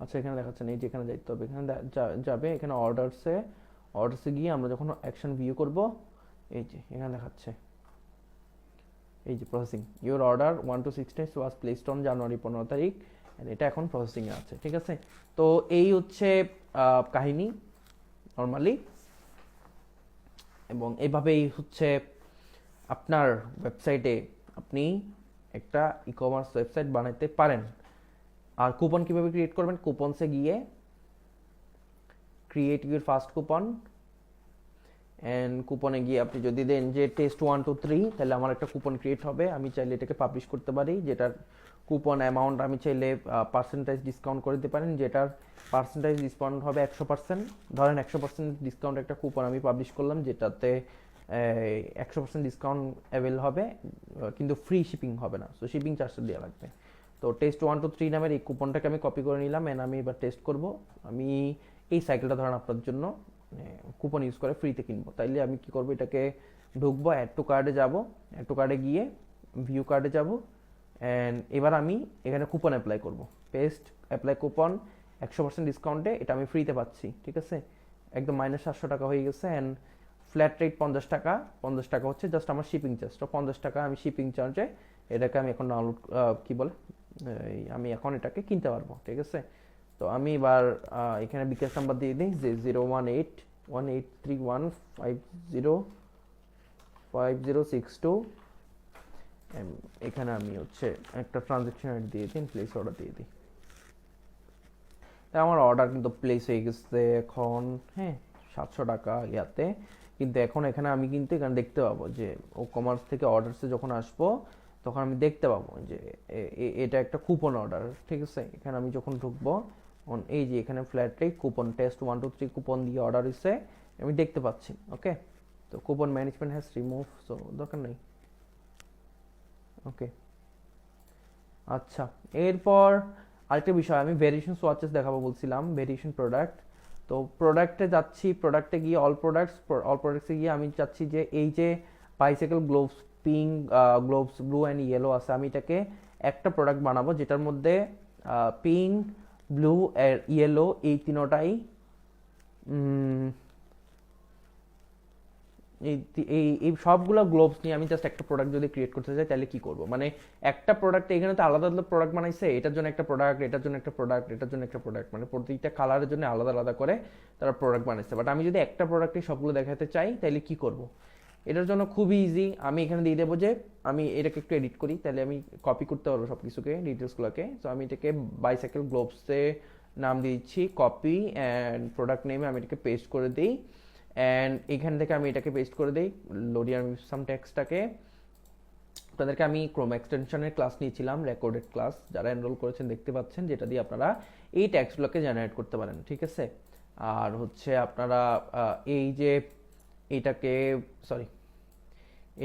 আচ্ছা এখানে দেখাচ্ছে না, এই যে এখানে যাইতে হবে, এখানে যাবে, এখানে অর্ডারসে, অর্ডারসে গিয়ে আমরা যখন অ্যাকশন ভিউ করব, এই যে এখানে দেখাচ্ছে, এই যে processing, your order 1 to 6 days was placed on January 15 তারিখ, এটা এখন প্রসেসিংয়ে আছে, ঠিক আছে। তো এই হচ্ছে কাহিনী নর্মালি, এবং এইভাবেই হচ্ছে আপনার ওয়েবসাইটে আপনি একটা ই কমার্স ওয়েবসাইট বানাতে পারেন। আর কুপন কিভাবে ক্রিয়েট করবেন, কুপনসে গিয়ে create your first coupon, and কুপনে গিয়ে আপনি যদি দেন যে টেস্ট 1 to 3, তাহলে আমার একটা কুপন ক্রিয়েট হবে, আমি চাইলে এটাকে পাবলিশ করতে পারি, যেটার কুপন অ্যামাউন্ট আমি চাইলে পার্সেন্টেজ ডিসকাউন্ট করে দিতে পারেন, যেটার পার্সেন্টেজ ডিসকাউন্ট হবে 100%, ধরেন 100% ডিসকাউন্ট একটা কুপন আমি পাবলিশ করলাম, যেটাতে 100% ডিসকাউন্ট অ্যাভেল হবে, কিন্তু ফ্রি শিপিং হবে না, সো শিপিং চার্জটা দেওয়া লাগবে। তো টেস্ট 1 to 3 নামের এই কুপনটাকে আমি কপি করে নিলাম, অ্যান্ড আমি এবার টেস্ট করব, আমি এই সাইকেলটা ধরেন আপনার জন্য কুপন ইউজ করে ফ্রিতে কিনবো, তাইলে আমি কি করবো, এটাকে ঢুকবো, অ্যাড টু কার্ডে যাব, অ্যাড টু কার্ডে গিয়ে ভিউ কার্ডে যাব, অ্যান্ড এবার আমি এখানে কুপন অ্যাপ্লাই করব, পেস্ট অ্যাপ্লাই কুপন 100% ডিসকাউন্টে, এটা আমি ফ্রিতে পাচ্ছি, ঠিক আছে, একদম -700 টাকা হয়ে গেছে, অ্যান্ড ফ্ল্যাট রেট 50 টাকা, 50 টাকা হচ্ছে জাস্ট আমার শিপিং চার্জ, তো 50 টাকা আমি শিপিং চার্জে এটাকে আমি এখন ডাউনলোড, কি বলে, আমি এখন এটাকে কিনতে পারবো, ঠিক আছে। তো আমি এবার এখানে বিকাশ নাম্বার দিয়ে দিই যে 0181831505062, এখানে আমি হচ্ছে একটা ট্রানজ্যাকশন আইডি দিয়ে দিই, প্লেস অর্ডার দিয়ে দিই, তাই আমার অর্ডার কিন্তু প্লেস হয়ে গেছে এখন, হ্যাঁ 700 টাকা ইয়াতে, কিন্তু এখন এখানে আমি কিন্তু এখানে দেখতে পাবো যে ও কমার্স থেকে অর্ডারসে যখন আসবো তখন আমি দেখতে পাবো যে এটা একটা কুপন অর্ডার, ঠিক আছে। এখানে আমি যখন ঢুকবো, এই যে এখানে flat rate coupon test 1 to 3 coupon দিয়ে অর্ডার হয়েছে, আমি দেখতে পাচ্ছি, ওকে। তো coupon management has remove, so দরকার নেই, ওকে। আচ্ছা এরপর আরেকটা বিষয়, আমি ভেরিয়েশন সোয়াচেস দেখাবো বলছিলাম, ভেরিয়েশন প্রোডাক্ট, তো প্রোডাক্টে যাচ্ছি, প্রোডাক্টে গিয়ে অল প্রোডাক্টসে গিয়ে আমি চাচ্ছি যে এই যে bicycle gloves, pink gloves, blue and yellow আছে, আমি এটাকে একটা প্রোডাক্ট বানাবো যেটার মধ্যে পিঙ্ক, ব্লু আর ইয়েলো এই তিনোটাই এই সবগুলো গ্লোভস নিয়ে আমি জাস্ট একটা প্রোডাক্ট যদি ক্রিয়েট করতে চাই, তাহলে কি করব, মানে একটা প্রোডাক্ট, এখানে তো আলাদা আলাদা প্রোডাক্ট বানাইছে, এটার জন্য একটা প্রোডাক্ট, এটার জন্য একটা প্রোডাক্ট, এটার জন্য একটা প্রোডাক্ট, মানে প্রত্যেকটা কালারের জন্য আলাদা আলাদা করে তারা প্রোডাক্ট বানাইছে, বাট আমি যদি একটা প্রোডাক্টে সবগুলো দেখাতে চাই তাহলে কি করব। এটার জন্য খুবই ইজি, আমি এখানে দিয়ে দেবো যে আমি এটাকে একটু এডিট করি, তাহলে আমি কপি করতে পারবো সব কিছুকে, ডিটেলসগুলোকে। তো আমি এটাকে বাইসাইকেল গ্লোভসে নাম দিচ্ছি, কপি অ্যান্ড প্রোডাক্ট নেমে আমি এটাকে পেস্ট করে দিই, অ্যান্ড এখান থেকে আমি এটাকে পেস্ট করে দিই লোডিয়ান সাম টেক্সটটাকে। আপনাদেরকে আমি ক্রোম এক্সটেনশনের ক্লাস নিয়েছিলাম, রেকর্ডেড ক্লাস, যারা এনরোল করেছেন দেখতে পাচ্ছেন, যেটা দিয়ে আপনারা এই ট্যাক্সগুলোকে জেনারেট করতে পারেন, ঠিক আছে। আর হচ্ছে আপনারা এই যে এটাকে, সরি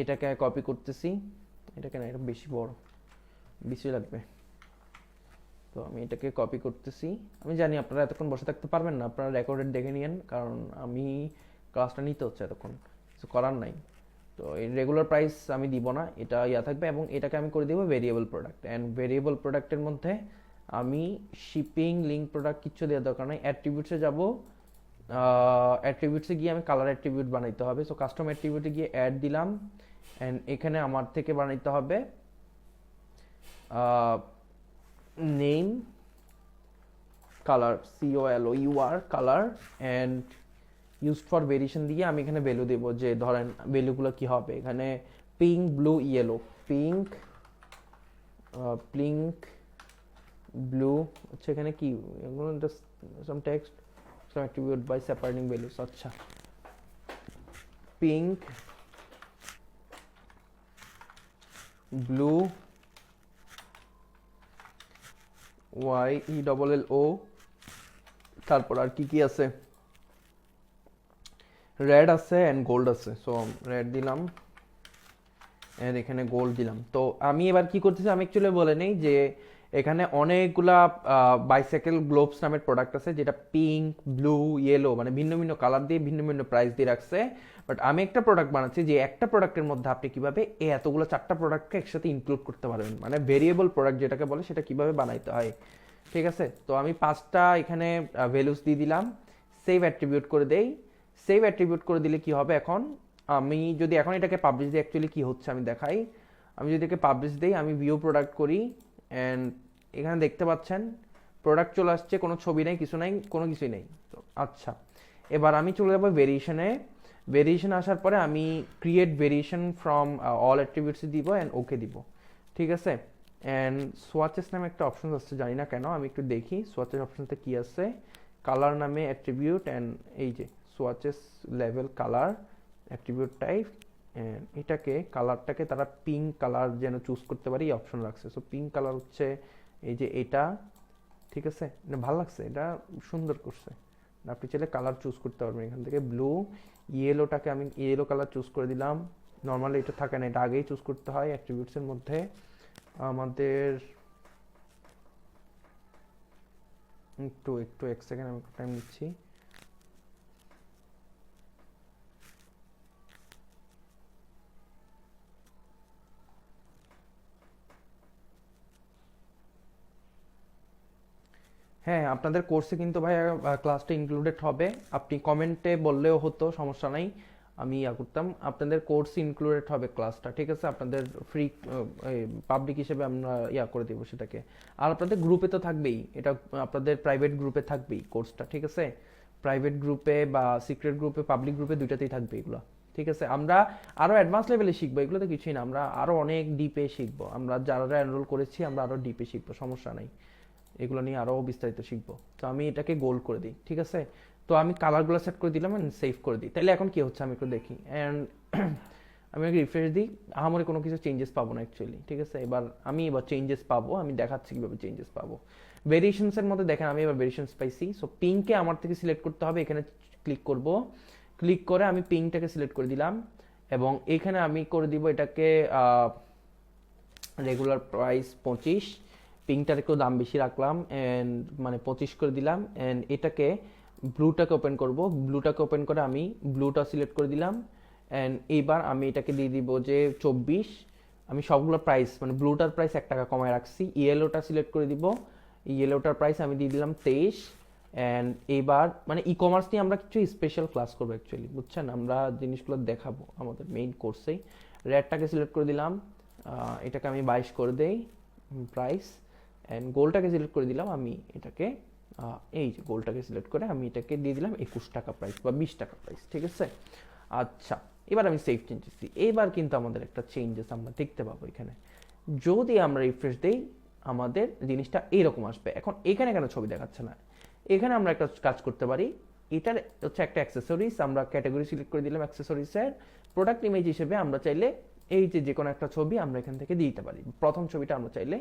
এটাকে কপি করতেছি, এটাকে না, এটা বেশি বড়, বেশি লাগবে, তো আমি এটাকে কপি করতেছি। আমি জানি আপনারা এতক্ষণ বসে থাকতে পারবেন না, আপনারা রেকর্ডেড দেখে নিয়েন, কারণ আমি ক্লাসটা নিতে হচ্ছে এতক্ষণ, কিছু করার নাই। তো এই রেগুলার প্রাইস আমি দিব না, এটা ইয়া থাকবে, এবং এটাকে আমি করে দেবো ভেরিয়েবল প্রোডাক্ট, অ্যান্ড ভেরিয়েবল প্রোডাক্টের মধ্যে আমি শিপিং লিঙ্ক প্রোডাক্ট কিচ্ছু দেওয়ার দরকার নাই। অ্যাট্রিবিউটসে যাব, অ্যাট্রিবিউটসে গিয়ে আমি কালার অ্যাট্রিবিউট বানাইতে হবে, সো কাস্টম অ্যাট্রিবিউটে গিয়ে অ্যাড দিলাম, অ্যান্ড এখানে আমার থেকে বানাইতে হবে name colour, COLOUR colour, and used for variation দিয়ে আমি এখানে ভ্যালু দেবো, যে ধরেন ভ্যালুগুলো কি হবে, এখানে pink, blue, yellow, pink, pink, blue, আচ্ছা এখানে কি এগুলো, some text, some attribute by separating values, আচ্ছা পিঙ্ক, ব্লু, YELLO, তারপর আর কি কি আছে, রেড আছে অ্যান্ড গোল্ড আছে, সো রেড দিলাম অ্যান্ড এখানে গোল্ড দিলাম। তো আমি এবার কি করতেছি, আমি অ্যাকচুয়ালি বলে নেই যে এখানে অনেকগুলা বাইসাইকেল গ্লোবস নামের প্রোডাক্ট আছে, যেটা পিঙ্ক, ব্লু, ইয়েলো মানে ভিন্ন ভিন্ন কালার দিয়ে ভিন্ন ভিন্ন প্রাইস দিয়ে রাখছে। বাট আমি একটা প্রোডাক্ট বানাচ্ছি যে একটা প্রোডাক্টের মধ্যে আপনি কিভাবে এই এতগুলো 4টা প্রোডাক্টকে একসাথে ইনক্লুড করতে পারবেন, মানে ভেরিয়েবল প্রোডাক্ট যেটাকে বলে সেটা কিভাবে বানাইতে হয়। ঠিক আছে, তো আমি 5টা এখানে ভ্যালুস দিয়ে দিলাম, সেভ অ্যাট্রিবিউট করে দেই। সেভ অ্যাট্রিবিউট করে দিলে কি হবে, এখন আমি যদি এখন এটাকে পাবলিশ দিই, অ্যাকচুয়ালি কি হচ্ছে আমি দেখাই। আমি যদি এটাকে পাবলিশ দিই, আমি ভিউ প্রোডাক্ট করি, অ্যান্ড এখানে দেখতে পাচ্ছেন প্রোডাক্ট চলে আসছে, কোনো ছবি নেই, কিছু নাই, কোনো কিছুই নেই। তো আচ্ছা, এবার আমি চলে যাবো ভেরিয়েশনে। ভেরিয়েশন আসার পরে আমি create variation from all attributes দিব অ্যান্ড ওকে দিব। ঠিক আছে, অ্যান্ড সোয়াচেস নামে একটা অপশন আসছে, জানি না কেন, আমি একটু দেখি সোয়াচেস অপশনতে কি আছে। কালার নামে অ্যাট্রিবিউট, অ্যান্ড এই যে swatches level colour attribute type, এটাকে কালারটাকে তারা পিঙ্ক কালার যেন চুজ করতে পারি এই অপশন রাখছে। সো পিঙ্ক কালার হচ্ছে এই যে এটা। ঠিক আছে, এটা ভালো লাগছে, এটা সুন্দর করছে। আপনি চাইলে কালার চুজ করতে পারবেন এখান থেকে। ব্লু, ইয়েলোটাকে আমি ইয়েলো কালার চুজ করে দিলাম। নর্মালি এটা থাকে না, এটা আগেই চুজ করতে হয় অ্যাট্রিবিউটসের মধ্যে। আমাদের একটু একটু এক সেকেন্ড আমি টাইম নিচ্ছি। হ্যাঁ, আপনাদের কোর্সে কিন্তু ভাই ক্লাসটা ইনক্লুডেড হবে। আপনি কমেন্টে বললেও হতো, সমস্যা নাই, আমি ইয়া করতাম। আপনাদের কোর্স ইনক্লুডেড হবে ক্লাসটা, ঠিক আছে? আপনাদের ফ্রি পাবলিক হিসেবে আমরা ইয়া করে দেবো সেটাকে। আর আপনাদের গ্রুপে তো থাকবেই, এটা আপনাদের প্রাইভেট গ্রুপে থাকবেই কোর্সটা, ঠিক আছে? প্রাইভেট গ্রুপে বা সিক্রেট গ্রুপে, পাবলিক গ্রুপে দুইটাতেই থাকবে এগুলো। ঠিক আছে, আমরা আরো অ্যাডভান্স লেভেলে শিখবো, এগুলো তো কিছুই না, আমরা আরো অনেক ডিপে শিখবো। আমরা যারা এনরোল করেছি আমরা আরো ডিপে শিখবো, সমস্যা নাই, এগুলো নিয়ে আরও বিস্তারিত শিখবো। তো আমি এটাকে গোল করে দিই, ঠিক আছে? তো আমি কালারগুলো সেট করে দিলাম অ্যান্ড সেভ করে দিই। তাহলে এখন কি হচ্ছে আমি একটু দেখি, অ্যান্ড আমি রিফ্রেশ দিই। আমার কোনো কিছু চেঞ্জেস পাবো না অ্যাকচুয়ালি, ঠিক আছে? এবার চেঞ্জেস পাবো, আমি দেখাচ্ছি কীভাবে চেঞ্জেস পাবো। ভেরিয়েশনসের মধ্যে দেখেন আমি এবার ভেরিয়েশনস পাইছি। সো পিঙ্কে আমার থেকে সিলেক্ট করতে হবে, এখানে ক্লিক করব, ক্লিক করে আমি পিঙ্কটাকে সিলেক্ট করে দিলাম, এবং এখানে আমি করে দিব এটাকে রেগুলার প্রাইস 25, পিঙ্কটার একটু দাম বেশি রাখলাম, অ্যান্ড মানে 25 করে দিলাম। অ্যান্ড এটাকে ব্লুটাকে ওপেন করব, ব্লুটাকে ওপেন করে আমি ব্লুটা সিলেক্ট করে দিলাম। অ্যান্ড এইবার আমি এটাকে দিয়ে দিব যে 24। আমি সবগুলো প্রাইস মানে ব্লুটার প্রাইস 1 টাকা কমায় রাখছি। ইয়েলোটা সিলেক্ট করে দিব, ইয়েলোটার প্রাইস আমি দিয়ে দিলাম 23। অ্যান্ড এইবার মানে ই কমার্স নিয়ে আমরা কিছু স্পেশাল ক্লাস করবো অ্যাকচুয়ালি, বুঝছেন? আমরা জিনিসগুলো দেখাবো আমাদের মেইন কোর্সেই। রেডটাকে সিলেক্ট করে দিলাম, এটাকে আমি 22 করে দেই প্রাইস। অ্যান্ড গোলটাকে সিলেক্ট করে দিলাম, আমি এটাকে এই যে গোলটাকে সিলেক্ট করে আমি এটাকে দিয়ে দিলাম 21 টাকা প্রাইস বা 20 টাকা প্রাইস, ঠিক আছে? আচ্ছা, এবার আমি সেভ চেঞ্জেস দিই। এইবার কিন্তু আমাদের একটা চেঞ্জেস আমরা দেখতে পাবো এখানে। যদি আমরা রিফ্রেশ দেই, আমাদের জিনিসটা এইরকম আসবে। এখন এখানে কেন ছবি দেখাচ্ছে না? এখানে আমরা একটা কাজ করতে পারি, এটার হচ্ছে একটা অ্যাক্সেসরিজ, আমরা ক্যাটাগরি সিলেক্ট করে দিলাম অ্যাক্সেসরিজের। প্রোডাক্ট ইমেজ হিসেবে আমরা চাইলে এই যে কোনো একটা ছবি আমরা এখান থেকে দিতে পারি। প্রথম ছবিটা আমরা চাইলে,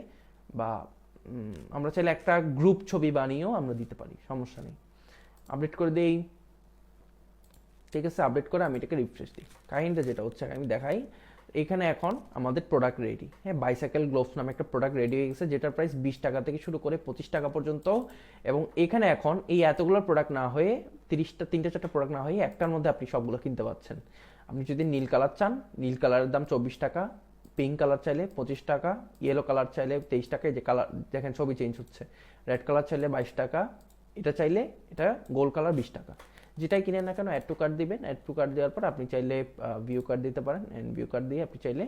বা আমরা চাইলে একটা গ্রুপ ছবি বানিয়েও আমরা দিতে পারি, সমস্যা নেই। আপডেট করে দেই, ঠিক আছে? আপডেট করে আমি এটাকে রিফ্রেশ দিই। কাহিনীটা যেটা হচ্ছে আমি দেখাই, এখানে এখন আমাদের প্রোডাক্ট রেডি। হ্যাঁ, বাইসাইকেল গ্লোভস নামে একটা প্রোডাক্ট রেডি হয়ে গেছে, যেটার প্রাইস 20 টাকা থেকে শুরু করে 25 টাকা পর্যন্ত। এবং এখানে এখন এই এতগুলো প্রোডাক্ট না হয়ে 3টা 4টা প্রোডাক্ট না হয়ে একটার মধ্যে আপনি সবগুলো কিনতে পাচ্ছেন। আপনি যদি নীল কালার চান, নীল কালারের দাম 24 টাকা, পিঙ্ক কালার চাইলে 25 টাকা, ইয়েলো কালার চাইলে 23 টাকা, যে কালার দেখেন ছবি চেঞ্জ হচ্ছে, রেড কালার চাইলে 22 টাকা, এটা চাইলে এটা গোল্ড কালার 20 টাকা। যেটাই কিনেন না কেন অ্যাড টু কার্ড দিবেন। অ্যাড টু কার্ড দেওয়ার পর আপনি চাইলে ভিউ কার্ড দিতে পারেন, অ্যান্ড ভিউ কার্ড দিয়ে আপনি চাইলে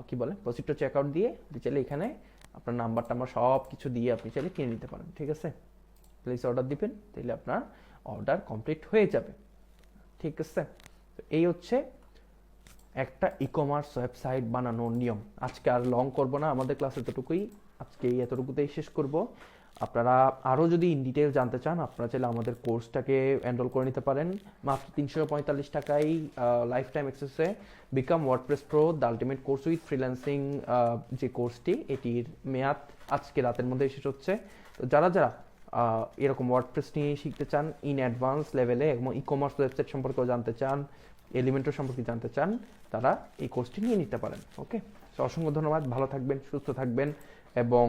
কি বলে প্রসিড টু চেক আউট দিয়ে আপনি চাইলে এখানে আপনার নাম্বার টাম্বার সব কিছু দিয়ে আপনি চাইলে কিনে নিতে পারেন, ঠিক আছে? প্লিজ অর্ডার দিবেন, তাহলে আপনার অর্ডার কমপ্লিট হয়ে যাবে, ঠিক আছে? তো এই হচ্ছে একটা ই কমার্স ওয়েবসাইট বানানোর নিয়ম। আজকে আর লং করব না, আমাদের ক্লাস এতটুকুই, আজকে এই এতটুকুতেই শেষ করব। আপনারা আরও যদি ইন ডিটেল জানতে চান, আপনারা চাইলে আমাদের কোর্সটাকে এনরোল করে নিতে পারেন মাত্র 345 টাকায় লাইফ টাইম অ্যাক্সেসে। Become WordPress pro the ultimate course with freelancing, যে কোর্সটি, এটির মেয়াদ আজকে রাতের মধ্যে শেষ হচ্ছে। তো যারা যারা এরকম ওয়ার্ডপ্রেস নিয়ে শিখতে চান ইন অ্যাডভান্স লেভেলে এবং ই কমার্স ওয়েবসাইট সম্পর্কেও জানতে চান, এলিমেন্টর সম্পর্কে জানতে চান তারা এই কোর্সটি নিয়ে নিতে পারেন। ওকে, তো অসংখ্য ধন্যবাদ, ভালো থাকবেন, সুস্থ থাকবেন, এবং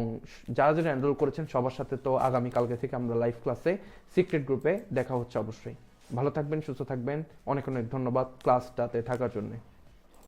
যারা যারা এনরোল করেছেন সবার সাথে তো আগামীকালকে থেকে আমরা লাইভ ক্লাসে সিক্রেট গ্রুপে দেখা হচ্ছে অবশ্যই। ভালো থাকবেন, সুস্থ থাকবেন, অনেক অনেক ধন্যবাদ ক্লাসটাতে থাকার জন্য।